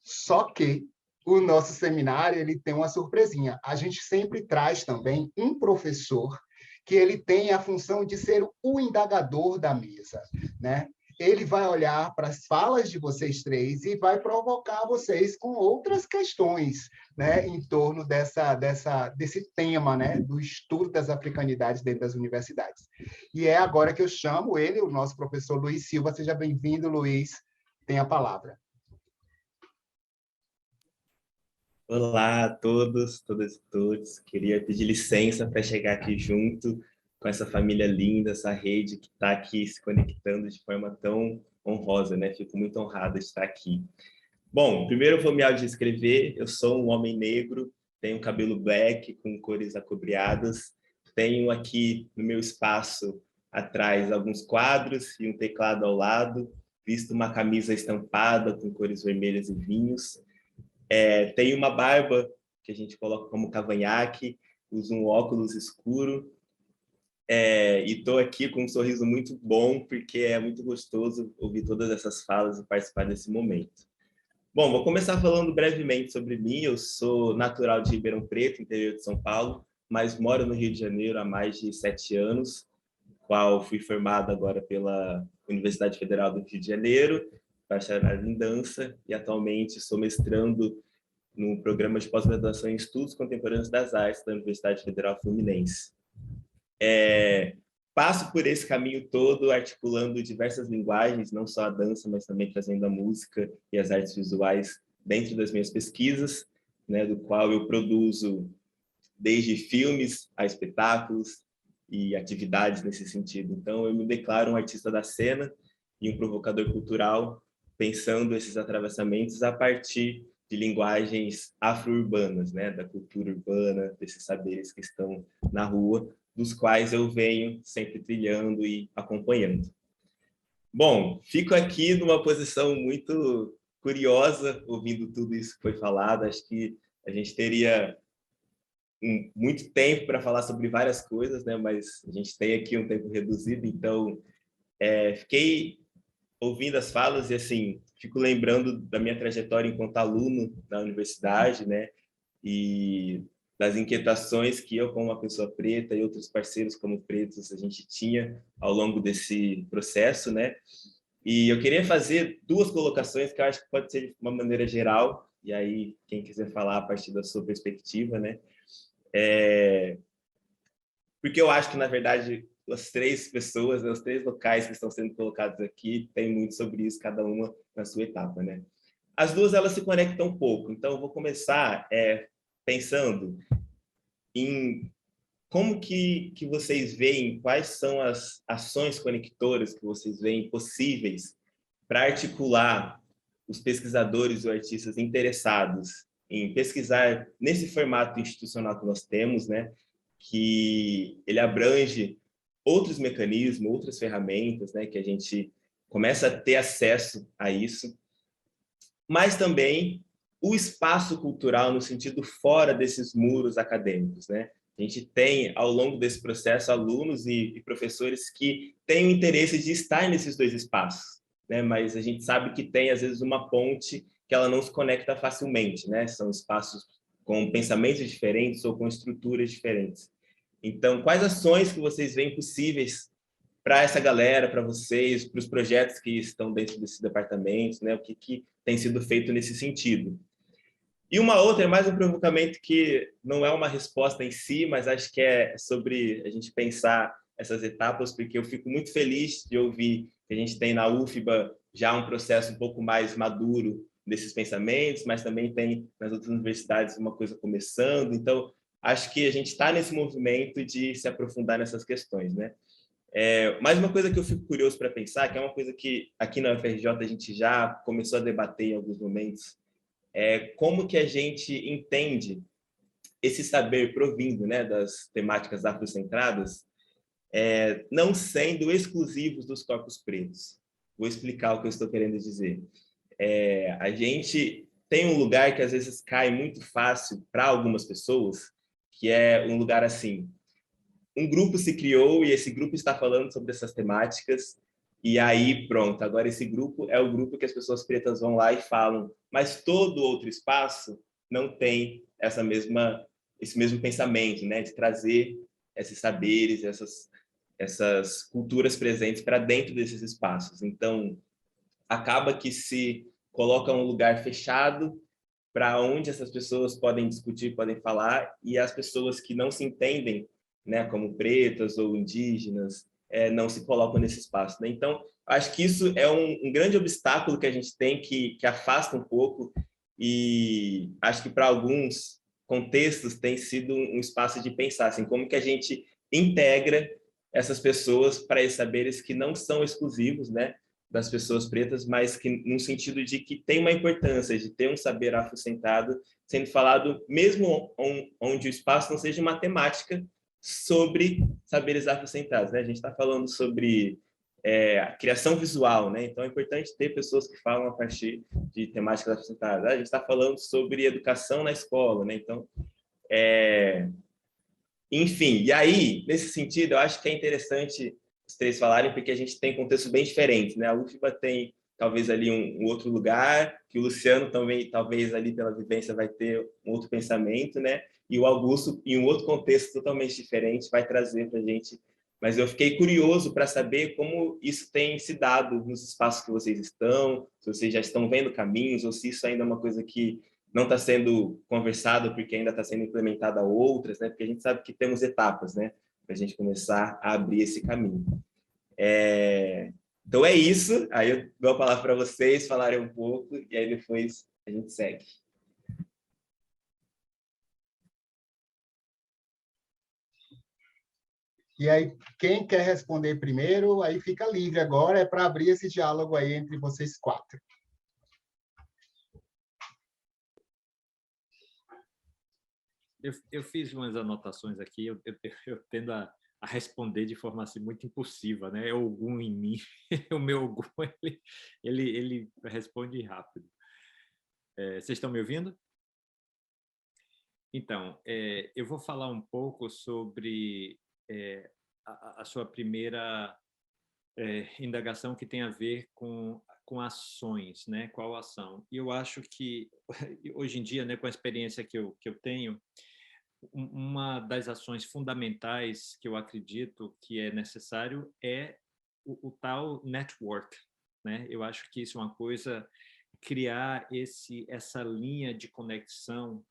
Só que o nosso seminário ele tem uma surpresinha. A gente sempre traz também um professor que ele tem a função de ser o indagador da mesa, né? Ele vai olhar para as falas de vocês três e vai provocar vocês com outras questões, né, em torno desse tema, né, do estudo das africanidades dentro das universidades. E é agora que eu chamo ele, o nosso professor Luiz Silva. Seja bem-vindo, Luiz. Tem a palavra. Olá a todos, todas e todos. Queria pedir licença para chegar aqui junto com essa família linda, essa rede que está aqui se conectando de forma tão honrosa, né? Fico muito honrado de estar aqui. Bom, primeiro eu vou me audiodescrever. Eu sou um homem negro, tenho cabelo black com cores acobreadas. Tenho aqui no meu espaço atrás alguns quadros e um teclado ao lado. Visto uma camisa estampada com cores vermelhas e vinhos. Tenho uma barba que a gente coloca como cavanhaque, uso um óculos escuro e estou aqui com um sorriso muito bom, porque é muito gostoso ouvir todas essas falas e participar desse momento. Bom, vou começar falando brevemente sobre mim. Eu sou natural de Ribeirão Preto, interior de São Paulo, mas moro no Rio de Janeiro há mais de 7 anos, qual fui formado agora pela Universidade Federal do Rio de Janeiro, bacharelado em dança, e atualmente sou mestrando no programa de pós-graduação em Estudos Contemporâneos das Artes da Universidade Federal Fluminense. Passo por esse caminho todo articulando diversas linguagens, não só a dança, mas também trazendo a música e as artes visuais dentro das minhas pesquisas, né, do qual eu produzo desde filmes a espetáculos e atividades nesse sentido. Então, eu me declaro um artista da cena e um provocador cultural, pensando esses atravessamentos a partir de linguagens afro-urbanas, né, da cultura urbana, desses saberes que estão na rua, dos quais eu venho sempre trilhando e acompanhando. Bom, fico aqui numa posição muito curiosa, ouvindo tudo isso que foi falado. Acho que a gente teria muito tempo para falar sobre várias coisas, né? Mas a gente tem aqui um tempo reduzido, então fiquei ouvindo as falas e assim fico lembrando da minha trajetória enquanto aluno da universidade, né? E das inquietações que eu, como uma pessoa preta, e outros parceiros como pretos, a gente tinha ao longo desse processo, né? E eu queria fazer 2 colocações que eu acho que pode ser de uma maneira geral, e aí quem quiser falar a partir da sua perspectiva, né? Porque eu acho que, na verdade, as 3 pessoas, os 3 locais que estão sendo colocados aqui, tem muito sobre isso, cada uma na sua etapa, né? As 2, elas se conectam um pouco, então eu vou começar pensando em como que vocês veem, quais são as ações conectoras que vocês veem possíveis para articular os pesquisadores ou artistas interessados em pesquisar nesse formato institucional que nós temos, né, que ele abrange outros mecanismos, outras ferramentas, né, que a gente começa a ter acesso a isso, mas também o espaço cultural no sentido fora desses muros acadêmicos, né? A gente tem, ao longo desse processo, alunos e professores que têm o interesse de estar nesses dois espaços, né? Mas a gente sabe que tem, às vezes, uma ponte que ela não se conecta facilmente, né? São espaços com pensamentos diferentes ou com estruturas diferentes. Então, quais ações que vocês veem possíveis para essa galera, para vocês, para os projetos que estão dentro desses departamentos, né? O que tem sido feito nesse sentido? E uma outra é mais um provocamento que não é uma resposta em si, mas acho que é sobre a gente pensar essas etapas, porque eu fico muito feliz de ouvir que a gente tem na UFBA já um processo um pouco mais maduro desses pensamentos, mas também tem nas outras universidades uma coisa começando. Então, acho que a gente está nesse movimento de se aprofundar nessas questões, né? Mais uma coisa que eu fico curioso para pensar, que é uma coisa que aqui na UFRJ a gente já começou a debater em alguns momentos, é como que a gente entende esse saber provindo, né, das temáticas afrocentradas, não sendo exclusivos dos corpos pretos. Vou explicar o que eu estou querendo dizer. A gente tem um lugar que às vezes cai muito fácil para algumas pessoas, que é um lugar assim, um grupo se criou e esse grupo está falando sobre essas temáticas, e aí pronto, agora esse grupo é o grupo que as pessoas pretas vão lá e falam, mas todo outro espaço não tem esse mesmo pensamento, né, de trazer esses saberes, essas culturas presentes para dentro desses espaços. Então, acaba que se coloca um lugar fechado para onde essas pessoas podem discutir, podem falar, e as pessoas que não se entendem, né, como pretas ou indígenas, não se colocam nesse espaço, né? Então, acho que isso é um grande obstáculo que a gente tem que afasta um pouco, e acho que para alguns contextos tem sido um espaço de pensar assim, como que a gente integra essas pessoas para esses saberes que não são exclusivos, né, das pessoas pretas, mas que no sentido de que tem uma importância de ter um saber afrocentrado sendo falado, mesmo onde o espaço não seja uma temática sobre saberes afrocentrados, né? A gente está falando sobre a criação visual, né? Então é importante ter pessoas que falam a partir de temáticas afrocentradas. A gente está falando sobre educação na escola, né? Então, enfim, e aí, nesse sentido, eu acho que é interessante os três falarem, porque a gente tem contextos bem diferentes, né? A UFBA tem, talvez, ali um outro lugar, que o Luciano também, talvez, ali pela vivência, vai ter um outro pensamento, né? E o Augusto, em um outro contexto totalmente diferente, vai trazer para a gente. Mas eu fiquei curioso para saber como isso tem se dado nos espaços que vocês estão, se vocês já estão vendo caminhos, ou se isso ainda é uma coisa que não está sendo conversado porque ainda está sendo implementada outras, né? Porque a gente sabe que temos etapas, né? Para a gente começar a abrir esse caminho. Então é isso. Aí eu dou a palavra para vocês falarem um pouco e aí depois a gente segue. E aí, quem quer responder primeiro, aí fica livre agora, é para abrir esse diálogo aí entre vocês quatro. Eu fiz umas anotações aqui, eu tendo a responder de forma assim, muito impulsiva, né? É Ogum em mim, o meu Ogum, ele responde rápido. Vocês estão me ouvindo? Então, eu vou falar um pouco sobre a sua primeira indagação, que tem a ver com ações, né? Qual ação? E eu acho que, hoje em dia, né, com a experiência que eu tenho, uma das ações fundamentais que eu acredito que é necessário é o tal network, né? Eu acho que isso é uma coisa, criar essa linha de conexão,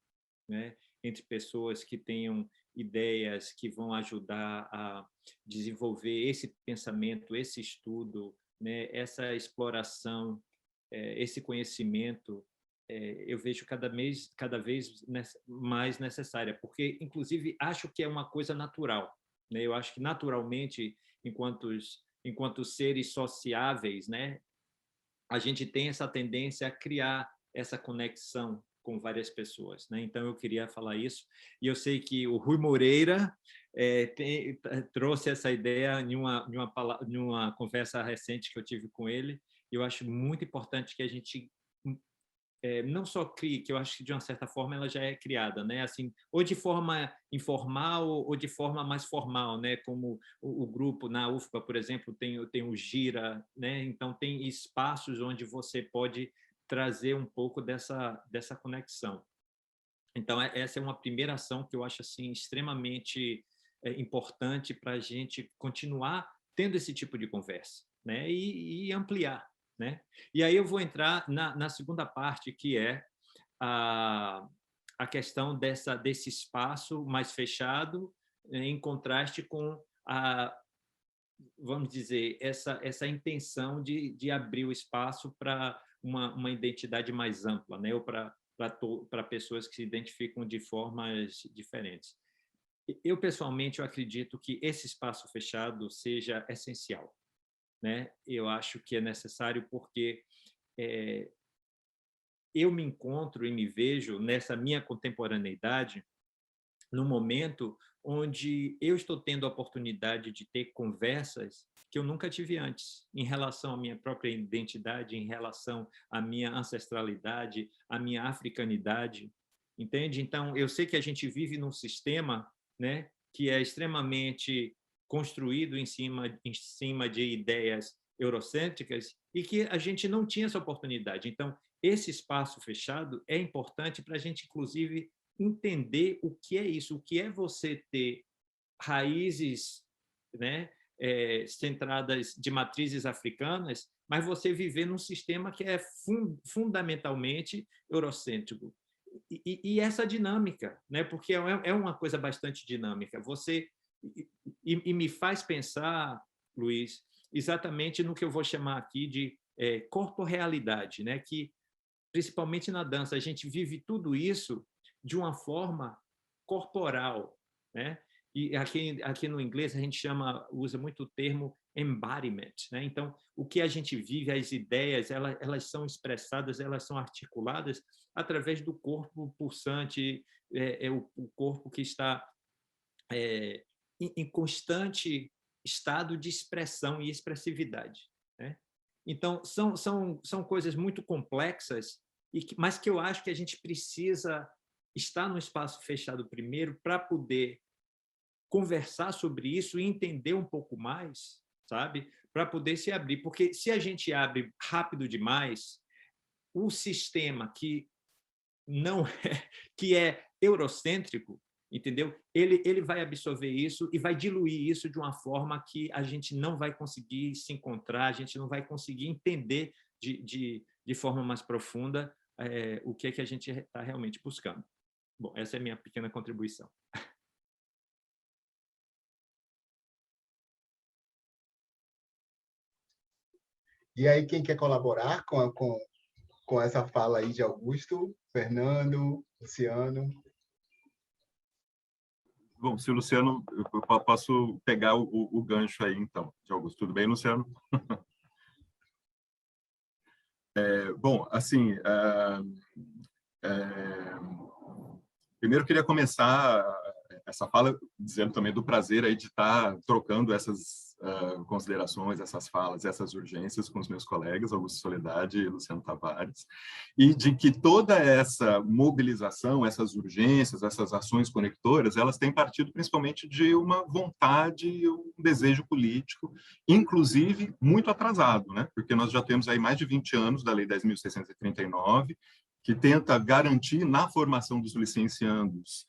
né, entre pessoas que tenham ideias que vão ajudar a desenvolver esse pensamento, esse estudo, né, essa exploração, esse conhecimento eu vejo cada vez mais necessária, porque, inclusive, acho que é uma coisa natural, né? Eu acho que, naturalmente, enquanto seres sociáveis, né, a gente tem essa tendência a criar essa conexão com várias pessoas, né? Então, eu queria falar isso. E eu sei que o Rui Moreira trouxe essa ideia em uma conversa recente que eu tive com ele. Eu acho muito importante que a gente não só crie, que eu acho que de uma certa forma ela já é criada, né? Assim, ou de forma informal ou de forma mais formal, né? Como o grupo na UFBA, por exemplo, tem o Gira, né? Então tem espaços onde você pode trazer um pouco dessa conexão. Então essa é uma primeira ação que eu acho assim extremamente importante para a gente continuar tendo esse tipo de conversa, né? E ampliar, né? E aí eu vou entrar na segunda parte, que é a questão desse espaço mais fechado, em contraste com vamos dizer, essa intenção de abrir o espaço para uma identidade mais ampla, né? Ou para pessoas que se identificam de formas diferentes. Eu, pessoalmente, eu acredito que esse espaço fechado seja essencial, né? Eu acho que é necessário porque eu me encontro e me vejo nessa minha contemporaneidade no momento onde eu estou tendo a oportunidade de ter conversas que eu nunca tive antes, em relação à minha própria identidade, em relação à minha ancestralidade, à minha africanidade, entende? Então, eu sei que a gente vive num sistema, né, que é extremamente construído em cima de ideias eurocêntricas e que a gente não tinha essa oportunidade. Então, esse espaço fechado é importante para a gente, inclusive, entender o que é isso, o que é você ter raízes, né, centradas de matrizes africanas, mas você viver num sistema que é fundamentalmente eurocêntrico. E essa dinâmica, né, porque é uma coisa bastante dinâmica. E me faz pensar, Luiz, exatamente no que eu vou chamar aqui de corporealidade, né, que, principalmente na dança, a gente vive tudo isso de uma forma corporal, né? E aqui no inglês a gente usa muito o termo embodiment, né? Então, o que a gente vive, as ideias, elas são expressadas, elas são articuladas através do corpo pulsante, o corpo que está em constante estado de expressão e expressividade, né? Então, são coisas muito complexas, mas que eu acho que a gente precisa estar no espaço fechado primeiro para poder conversar sobre isso e entender um pouco mais, sabe? Para poder se abrir. Porque se a gente abre rápido demais, o sistema que é eurocêntrico, entendeu? Ele vai absorver isso e vai diluir isso de uma forma que a gente não vai conseguir se encontrar, a gente não vai conseguir entender de forma mais profunda o que é que a gente está realmente buscando. Bom, essa é a minha pequena contribuição. E aí, quem quer colaborar com essa fala aí de Augusto? Fernando, Luciano? Bom, se o Luciano, eu posso pegar o gancho aí, então, de Augusto. Tudo bem, Luciano? Bom, assim, primeiro eu queria começar essa fala dizendo também do prazer aí de estar trocando essas considerações, essas falas, essas urgências com os meus colegas, Augusto Soledade e Luciano Tavares, e de que toda essa mobilização, essas urgências, essas ações conectoras, elas têm partido principalmente de uma vontade, um desejo político, inclusive muito atrasado, né? Porque nós já temos aí mais de 20 anos da Lei 10.639, que tenta garantir na formação dos licenciandos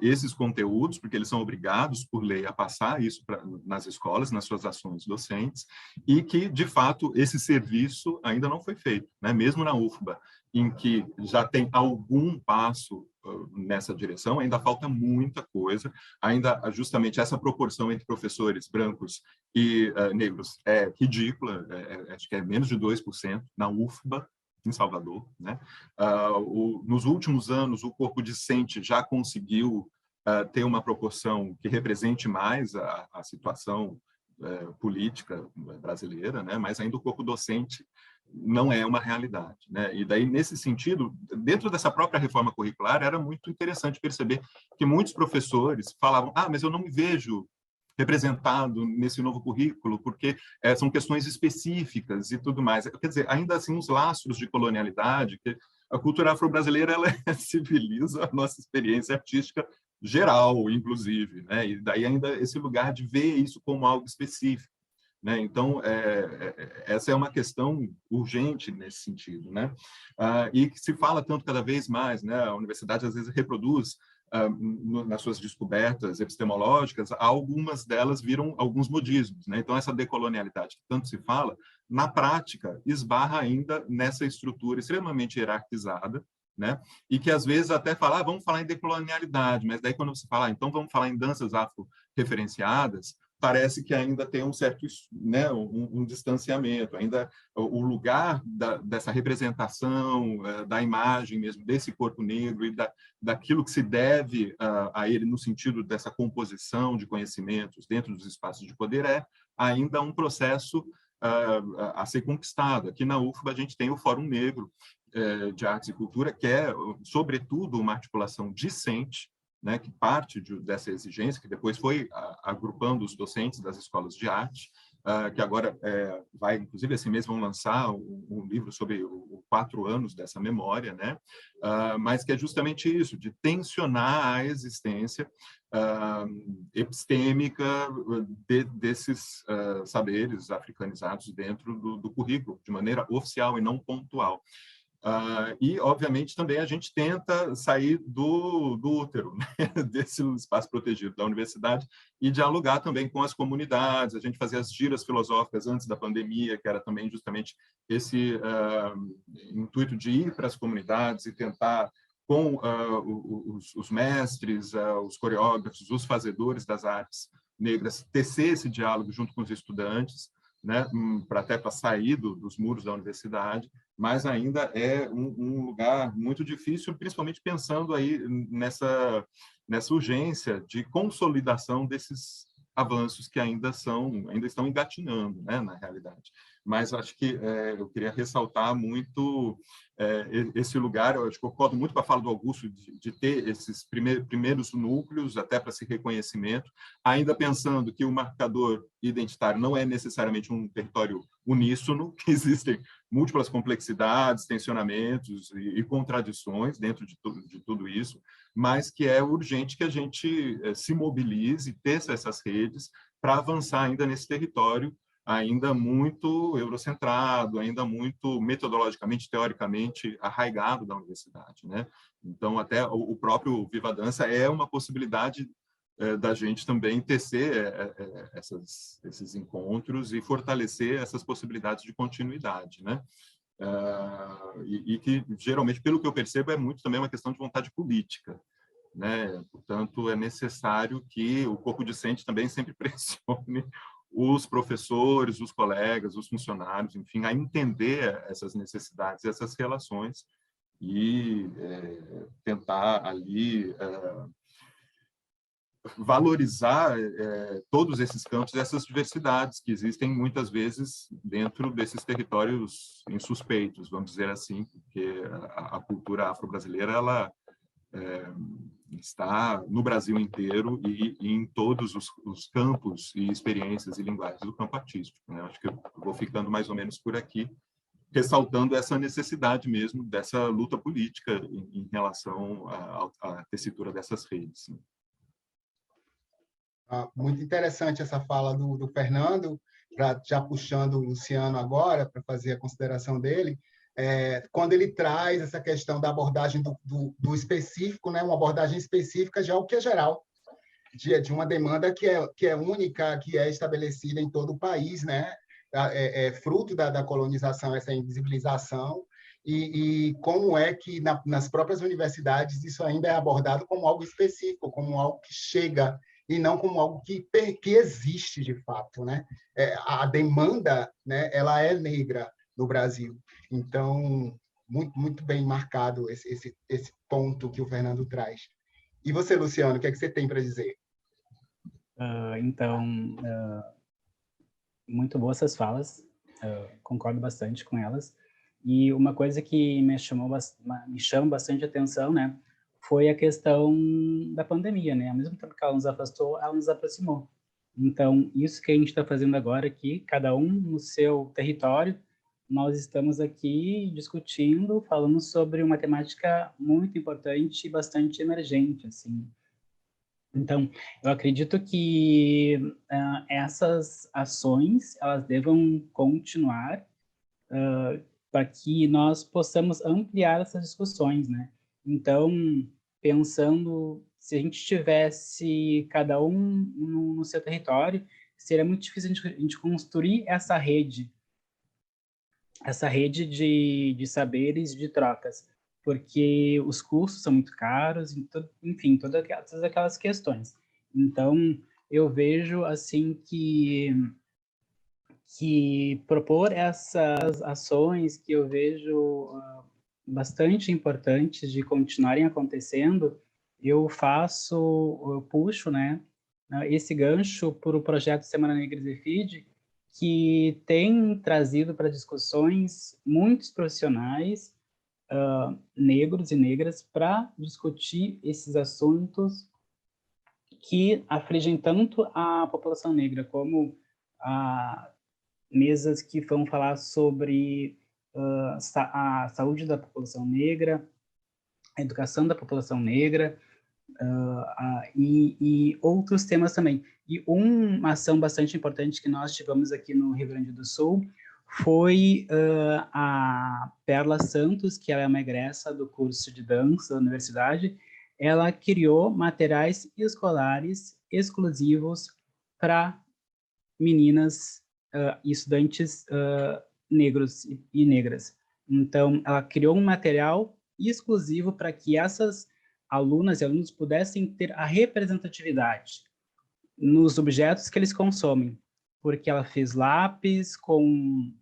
esses conteúdos, porque eles são obrigados por lei a passar isso nas escolas, nas suas ações docentes, e que, de fato, esse serviço ainda não foi feito, né? Mesmo na UFBA, em que já tem algum passo nessa direção, ainda falta muita coisa, ainda justamente essa proporção entre professores brancos e negros é ridícula, acho que é menos de 2% na UFBA, em Salvador, né? Nos últimos anos, o corpo discente já conseguiu ter uma proporção que represente mais a situação política brasileira, né? Mas ainda o corpo docente não é uma realidade, né? E daí, nesse sentido, dentro dessa própria reforma curricular, era muito interessante perceber que muitos professores falavam: mas eu não me vejo representado nesse novo currículo, porque são questões específicas e tudo mais. Quer dizer, ainda assim, os lastros de colonialidade, que a cultura afro-brasileira ela civiliza a nossa experiência artística geral, inclusive, né? E daí ainda esse lugar de ver isso como algo específico, né? Então, essa é uma questão urgente nesse sentido, né? E que se fala tanto cada vez mais, né? A universidade às vezes reproduz nas suas descobertas epistemológicas, algumas delas viram alguns modismos, né? Então, essa decolonialidade que tanto se fala, na prática, esbarra ainda nessa estrutura extremamente hierarquizada, né? E que às vezes até fala, vamos falar em decolonialidade, mas daí quando você fala, então vamos falar em danças afro-referenciadas, parece que ainda tem um certo, né, um distanciamento, ainda o lugar dessa representação, da imagem mesmo, desse corpo negro e daquilo que se deve a ele no sentido dessa composição de conhecimentos dentro dos espaços de poder é ainda um processo a ser conquistado. Aqui na UFBA a gente tem o Fórum Negro de Artes e Cultura, que é, sobretudo, uma articulação discente, né, que parte dessa exigência, que depois foi agrupando os docentes das escolas de arte, que agora vai, inclusive, esse mês vão lançar um livro sobre os 4 anos dessa memória, né? Mas que é justamente isso, de tensionar a existência epistêmica desses saberes africanizados dentro do currículo, de maneira oficial e não pontual. E, obviamente, também a gente tenta sair do útero, né, desse espaço protegido da universidade e dialogar também com as comunidades. A gente fazia as giras filosóficas antes da pandemia, que era também justamente esse intuito de ir para as comunidades e tentar, com os mestres, os coreógrafos, os fazedores das artes negras, tecer esse diálogo junto com os estudantes, né, até para sair dos muros da universidade, mas ainda é um lugar muito difícil, principalmente pensando aí nessa urgência de consolidação desses avanços que ainda estão engatinhando, né, na realidade. Mas acho que eu queria ressaltar muito esse lugar. Eu acho que concordo muito com a fala do Augusto de ter esses primeiros núcleos até para esse reconhecimento, ainda pensando que o marcador identitário não é necessariamente um território uníssono, que existem múltiplas complexidades, tensionamentos e contradições dentro de tudo isso, mas que é urgente que a gente se mobilize, teça essas redes para avançar ainda nesse território ainda muito eurocentrado, ainda muito metodologicamente, teoricamente arraigado da universidade, né? Então, até o próprio Viva Dança é uma possibilidade da gente também tecer esses encontros e fortalecer essas possibilidades de continuidade, né? E que, geralmente, pelo que eu percebo, é muito também uma questão de vontade política, né? Portanto, é necessário que o corpo discente também sempre pressione os professores, os colegas, os funcionários, enfim, a entender essas necessidades, essas relações e tentar ali valorizar todos esses campos, essas diversidades que existem muitas vezes dentro desses territórios insuspeitos, vamos dizer assim, porque a cultura afro-brasileira ela está no Brasil inteiro e em todos os campos e experiências e linguagens do campo artístico, né? Acho que eu vou ficando mais ou menos por aqui, ressaltando essa necessidade mesmo dessa luta política em relação à tessitura dessas redes. Muito interessante essa fala do Fernando, já puxando o Luciano agora, para fazer a consideração dele, quando ele traz essa questão da abordagem do específico, né, uma abordagem específica já o que é geral, de uma demanda que é única, que é estabelecida em todo o país, né, fruto da colonização, essa invisibilização, e como é que nas próprias universidades isso ainda é abordado como algo específico, como algo que chega e não como algo que existe de fato, né? A demanda, né, ela é negra no Brasil. Então, muito bem marcado esse ponto que o Fernando traz. E você, Luciano, o que é que você tem para dizer? Muito boas essas falas, concordo bastante com elas. E uma coisa que me chama bastante atenção, né, foi a questão da pandemia, né? Ao mesmo tempo que ela nos afastou, ela nos aproximou. Então, isso que a gente está fazendo agora aqui, cada um no seu território, nós estamos aqui discutindo, falando sobre uma temática muito importante e bastante emergente, assim. Então, eu acredito que essas ações, elas devam continuar para que nós possamos ampliar essas discussões, né? Então, pensando, se a gente tivesse cada um no seu território, seria muito difícil a gente construir essa rede de saberes, de trocas, porque os custos são muito caros, enfim, todas aquelas questões. Então, eu vejo assim que propor essas ações que eu vejo bastante importantes de continuarem acontecendo, eu puxo, né, esse gancho para o projeto Semana Negra e FID, que tem trazido para discussões muitos profissionais negros e negras para discutir esses assuntos que afligem tanto a população negra, como mesas que vão falar sobre a saúde da população negra, a educação da população negra, e outros temas também. E uma ação bastante importante que nós tivemos aqui no Rio Grande do Sul foi a Perla Santos, que ela é uma egressa do curso de dança da universidade. Ela criou materiais escolares exclusivos para meninas e estudantes negros e negras. Então, ela criou um material exclusivo para que essas alunas e alunos pudessem ter a representatividade nos objetos que eles consomem, porque ela fez lápis com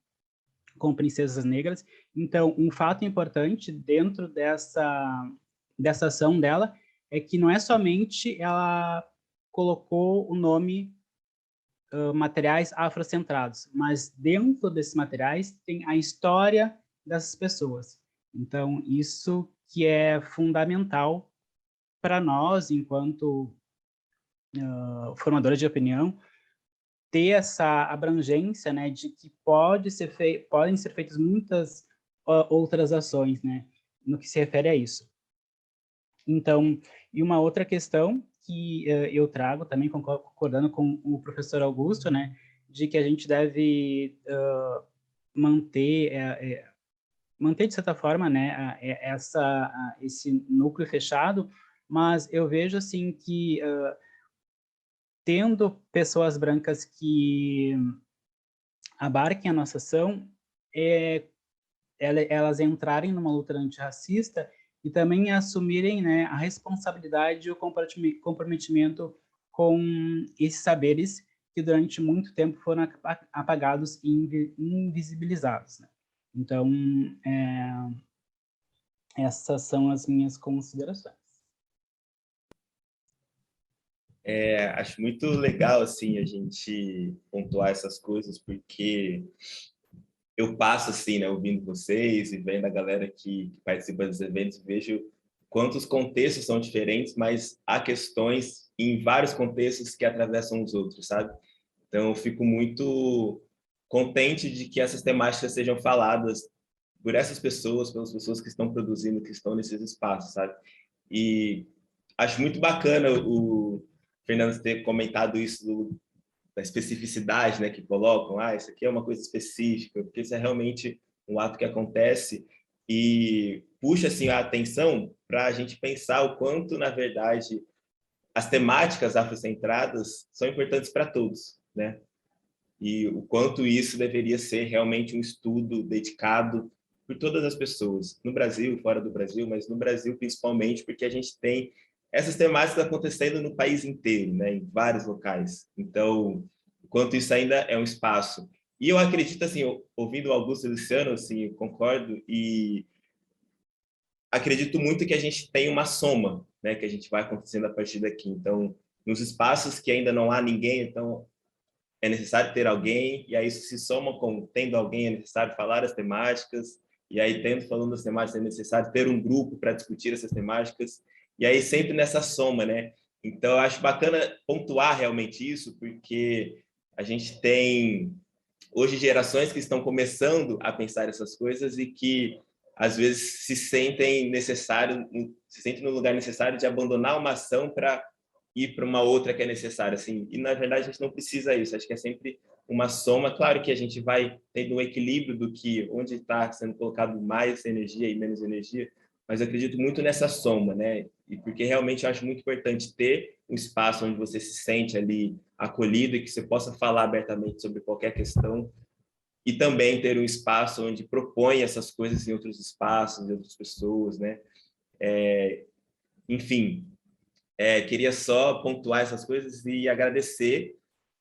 princesas negras. Então, um fato importante dentro dessa ação dela é que não é somente ela colocou o nome materiais afrocentrados, mas dentro desses materiais tem a história dessas pessoas. Então, isso que é fundamental para nós, enquanto formadores de opinião, ter essa abrangência, né, de que podem ser feitas muitas outras ações, né, no que se refere a isso. Então, e uma outra questão que eu trago, também concordando com o professor Augusto, né, de que a gente deve manter, de certa forma, né, esse núcleo fechado, mas eu vejo, assim, que tendo pessoas brancas que abarquem a nossa ação, elas entrarem numa luta antirracista e também assumirem, né, a responsabilidade e o comprometimento com esses saberes que durante muito tempo foram apagados e invisibilizados, né? Então, essas são as minhas considerações. Acho muito legal assim a gente pontuar essas coisas, porque eu passo assim, né, ouvindo vocês e vendo a galera que participa dos eventos, vejo quantos contextos são diferentes, mas há questões em vários contextos que atravessam os outros, sabe? Então eu fico muito contente de que essas temáticas sejam faladas por essas pessoas, pelas pessoas que estão produzindo, que estão nesses espaços, sabe? E acho muito bacana o Fernando ter comentado isso da especificidade, né, que colocam, isso aqui é uma coisa específica, porque isso é realmente um ato que acontece e puxa assim a atenção para a gente pensar o quanto, na verdade, as temáticas afrocentradas são importantes para todos, né? E o quanto isso deveria ser realmente um estudo dedicado por todas as pessoas, no Brasil, fora do Brasil, mas no Brasil principalmente, porque a gente tem essas temáticas acontecendo no país inteiro, né, em vários locais. Então, enquanto isso ainda é um espaço. E eu acredito, assim, ouvindo o Augusto e o Luciano, assim, eu concordo, e acredito muito que a gente tem uma soma, né, que a gente vai acontecendo a partir daqui. Então, nos espaços que ainda não há ninguém, então é necessário ter alguém, e aí isso se soma com tendo alguém, é necessário falar as temáticas, e aí tendo falando as temáticas, é necessário ter um grupo para discutir essas temáticas, e aí sempre nessa soma, né? Então, eu acho bacana pontuar realmente isso, porque a gente tem hoje gerações que estão começando a pensar essas coisas e que às vezes se sentem no lugar necessário de abandonar uma ação para ir para uma outra que é necessária, assim. E na verdade a gente não precisa isso. Acho que é sempre uma soma. Claro que a gente vai tendo um equilíbrio do que onde está sendo colocado mais energia e menos energia, mas eu acredito muito nessa soma, né? E porque realmente eu acho muito importante ter um espaço onde você se sente ali acolhido e que você possa falar abertamente sobre qualquer questão, e também ter um espaço onde propõe essas coisas em outros espaços, em outras pessoas, né? Enfim, queria só pontuar essas coisas e agradecer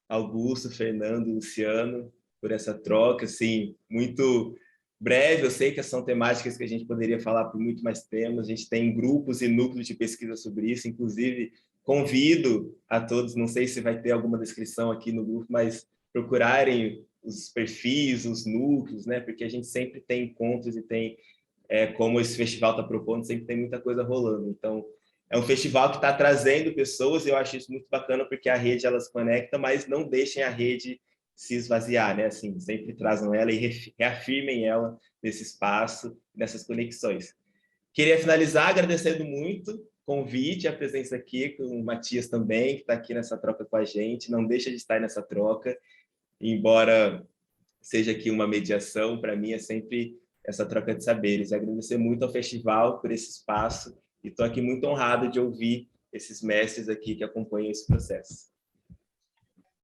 Augusto, Fernando, Luciano por essa troca, assim, muito breve. Eu sei que são temáticas que a gente poderia falar por muito mais temas. A gente tem grupos e núcleos de pesquisa sobre isso, inclusive convido a todos, não sei se vai ter alguma descrição aqui no grupo, mas procurarem os perfis, os núcleos, né? Porque a gente sempre tem encontros e tem, como esse festival está propondo, sempre tem muita coisa rolando. Então, é um festival que está trazendo pessoas, e eu acho isso muito bacana, porque a rede ela se conecta, mas não deixem a rede se esvaziar, né? Assim, sempre trazam ela e reafirmem ela nesse espaço, nessas conexões. Queria finalizar agradecendo muito o convite, a presença aqui com o Matias também, que está aqui nessa troca com a gente. Não deixa de estar nessa troca, embora seja aqui uma mediação, para mim é sempre essa troca de saberes. Agradecer muito ao festival por esse espaço, e estou aqui muito honrado de ouvir esses mestres aqui que acompanham esse processo.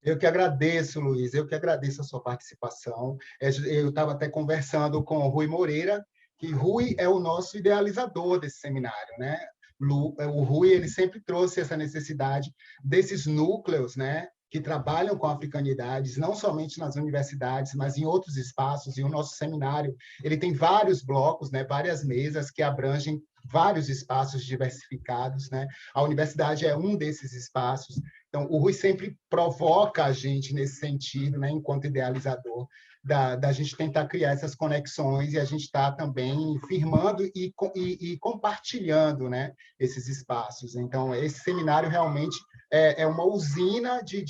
Eu que agradeço, Luiz, eu que agradeço a sua participação. Eu estava até conversando com o Rui Moreira, que Rui é o nosso idealizador desse seminário, né? O Rui ele sempre trouxe essa necessidade desses núcleos, né, que trabalham com africanidades, não somente nas universidades, mas em outros espaços. E o nosso seminário ele tem vários blocos, né, várias mesas que abrangem vários espaços diversificados, né? A universidade é um desses espaços. Então, o Rui sempre provoca a gente nesse sentido, né, enquanto idealizador, da gente tentar criar essas conexões, e a gente está também firmando e compartilhando, né, esses espaços. Então, esse seminário realmente é uma usina de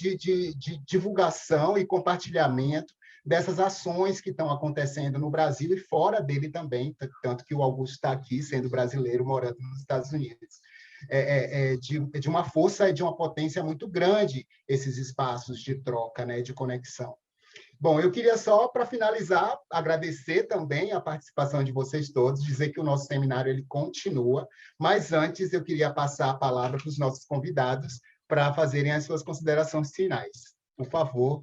divulgação e compartilhamento dessas ações que estão acontecendo no Brasil e fora dele também, tanto que o Augusto está aqui, sendo brasileiro, morando nos Estados Unidos. De uma força e de uma potência muito grande esses espaços de troca, né, de conexão. Bom, eu queria só, para finalizar, agradecer também a participação de vocês todos, dizer que o nosso seminário ele continua, mas antes eu queria passar a palavra para os nossos convidados para fazerem as suas considerações finais. Por favor.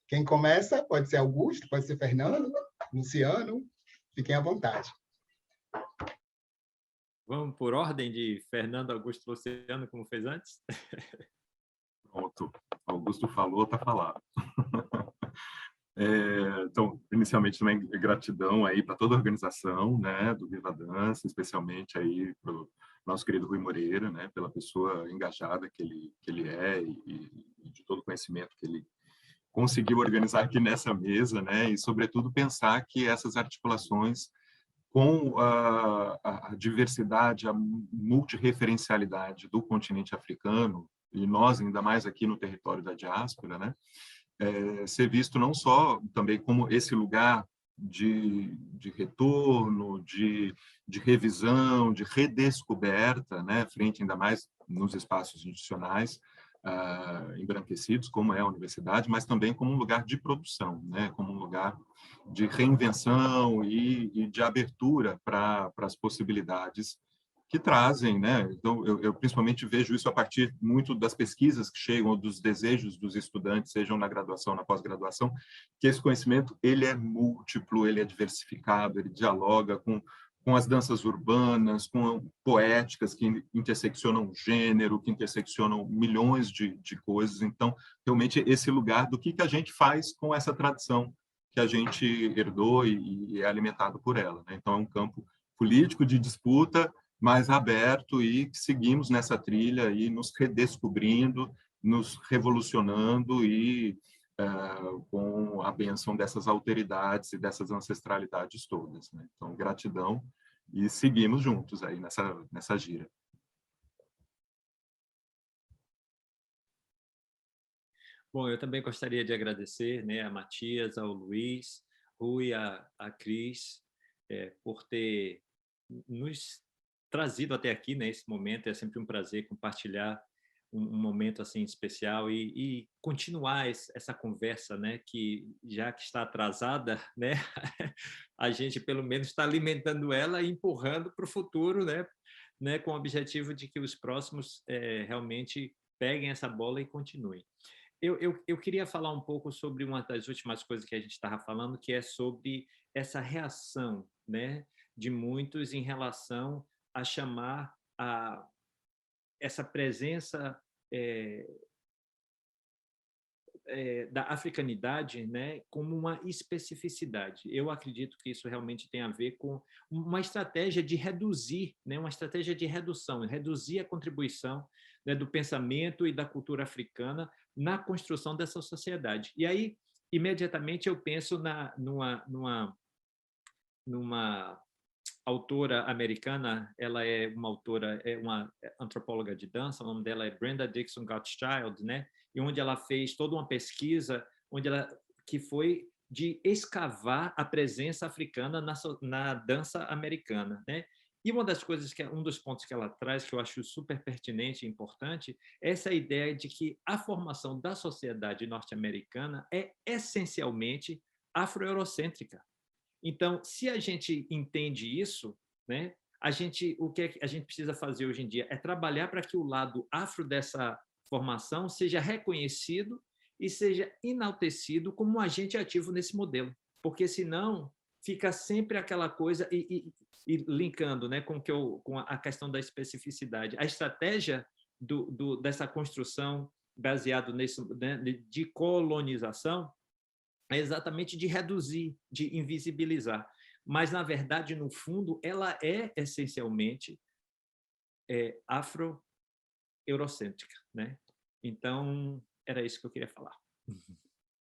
Quem começa pode ser Augusto, pode ser Fernando, Luciano, fiquem à vontade. Vamos por ordem de Fernando, Augusto, Luciano, como fez antes? Pronto, Augusto falou, está falado. Então, inicialmente também gratidão aí para toda a organização, né, do Viva Dança, especialmente aí para o nosso querido Rui Moreira, né, pela pessoa engajada que ele é e de todo o conhecimento que ele conseguiu organizar aqui nessa mesa, né, e sobretudo pensar que essas articulações com a diversidade, a multireferencialidade do continente africano, e nós ainda mais aqui no território da diáspora, né, ser visto não só também como esse lugar de retorno, de revisão, de redescoberta, né, frente ainda mais nos espaços institucionais embranquecidos, como é a universidade, mas também como um lugar de produção, né, como um lugar de reinvenção e de abertura para as possibilidades que trazem, né? Então, eu principalmente vejo isso a partir muito das pesquisas que chegam, dos desejos dos estudantes, sejam na graduação, na pós-graduação, que esse conhecimento ele é múltiplo, ele é diversificado, ele dialoga com com as danças urbanas, com poéticas que interseccionam gênero, que interseccionam milhões de coisas. Então, realmente, esse lugar do que a gente faz com essa tradição que a gente herdou e é alimentado por ela, né? Então, é um campo político de disputa mais aberto e seguimos nessa trilha e nos redescobrindo, nos revolucionando e com a bênção dessas alteridades e dessas ancestralidades todas, né? Então, gratidão e seguimos juntos aí nessa gira. Bom, eu também gostaria de agradecer, né, a Matias, ao Luiz, Rui, a Cris, por ter nos trazido até aqui, né, esse momento. É sempre um prazer compartilhar um momento assim especial e continuar essa conversa, né, que já que está atrasada, né, a gente pelo menos está alimentando ela e empurrando para o futuro, né, com o objetivo de que os próximos realmente peguem essa bola e continuem. Eu queria falar um pouco sobre uma das últimas coisas que a gente estava falando, que é sobre essa reação, né, de muitos em relação a chamar essa presença da africanidade, né, como uma especificidade. Eu acredito que isso realmente tem a ver com uma estratégia de reduzir, né, uma estratégia de redução, reduzir a contribuição, né, do pensamento e da cultura africana na construção dessa sociedade. E aí, imediatamente, eu penso numa autora americana. Ela é uma autora, é uma antropóloga de dança. O nome dela é Brenda Dixon Gottschalk, né? E onde ela fez toda uma pesquisa que foi de escavar a presença africana na dança americana, né? E uma das coisas um dos pontos que ela traz, que eu acho super pertinente e importante, é essa ideia de que a formação da sociedade norte-americana é essencialmente afro-eurocêntrica. Então, se a gente entende isso, né, o que a gente precisa fazer hoje em dia é trabalhar para que o lado afro dessa formação seja reconhecido e seja enaltecido como um agente ativo nesse modelo, porque senão fica sempre aquela coisa e linkando, né, com a questão da especificidade. A estratégia dessa construção baseado nisso, né, de colonização, é exatamente de reduzir, de invisibilizar. Mas, na verdade, no fundo, ela é essencialmente afro-eurocêntrica, né? Então, era isso que eu queria falar.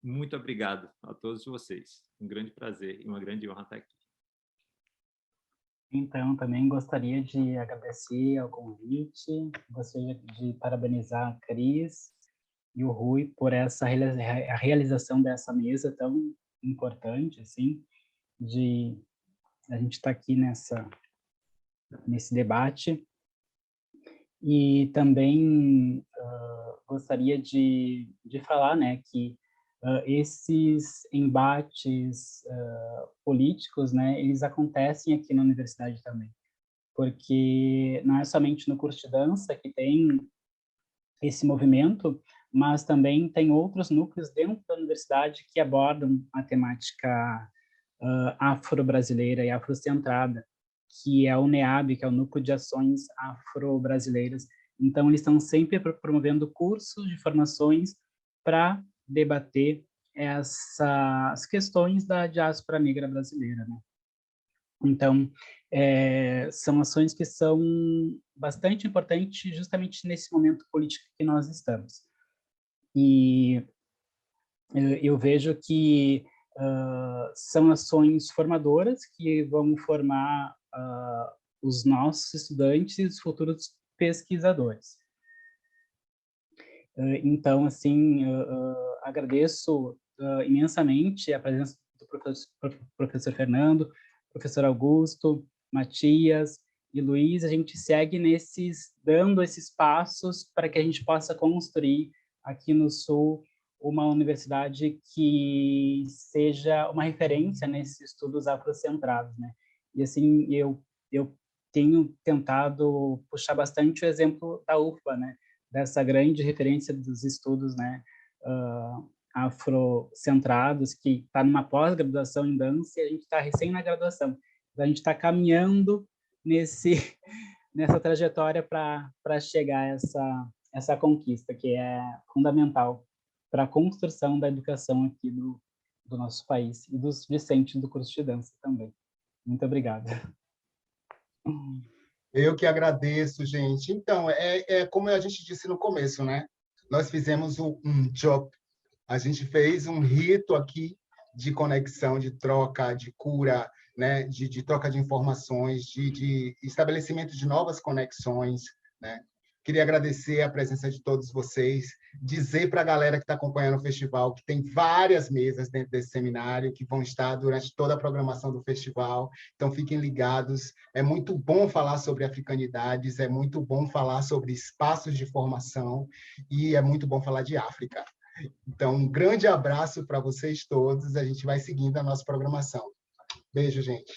Muito obrigado a todos vocês. Um grande prazer e uma grande honra estar aqui. Então, também gostaria de agradecer ao convite, gostaria de parabenizar a Cris e o Rui por essa a realização dessa mesa tão importante, assim, de a gente estar aqui nesse debate. E também gostaria de falar, né, que esses embates políticos, né, eles acontecem aqui na universidade também, porque não é somente no curso de dança que tem esse movimento, mas também tem outros núcleos dentro da universidade que abordam a temática afro-brasileira e afrocentrada, que é o NEAB, que é o Núcleo de Ações Afro-Brasileiras. Então, eles estão sempre promovendo cursos de formações para debater essas questões da diáspora negra brasileira, né? Então, são ações que são bastante importantes justamente nesse momento político que nós estamos. E eu vejo que são ações formadoras que vão formar os nossos estudantes e os futuros pesquisadores. Então, assim, agradeço imensamente a presença do professor Fernando, professor Augusto, Matias e Luiz. A gente segue dando esses passos para que a gente possa construir aqui no Sul uma universidade que seja uma referência nesses estudos afrocentrados, né? E assim, eu tenho tentado puxar bastante o exemplo da UFBA, né? Dessa grande referência dos estudos, né, afrocentrados, que está numa pós-graduação em dança e a gente está recém na graduação. A gente está caminhando nessa trajetória para chegar a essa conquista, que é fundamental para a construção da educação aqui do nosso país e dos discentes do curso de dança também. Muito obrigado. Eu que agradeço, gente. Então, como a gente disse no começo, né? Nós fizemos um job, a gente fez um rito aqui de conexão, de troca, de cura, né? de troca de informações, de estabelecimento de novas conexões, né? Queria agradecer a presença de todos vocês, dizer para a galera que está acompanhando o festival que tem várias mesas dentro desse seminário que vão estar durante toda a programação do festival, então fiquem ligados. É muito bom falar sobre africanidades, é muito bom falar sobre espaços de formação e é muito bom falar de África. Então, um grande abraço para vocês todos, a gente vai seguindo a nossa programação. Beijo, gente.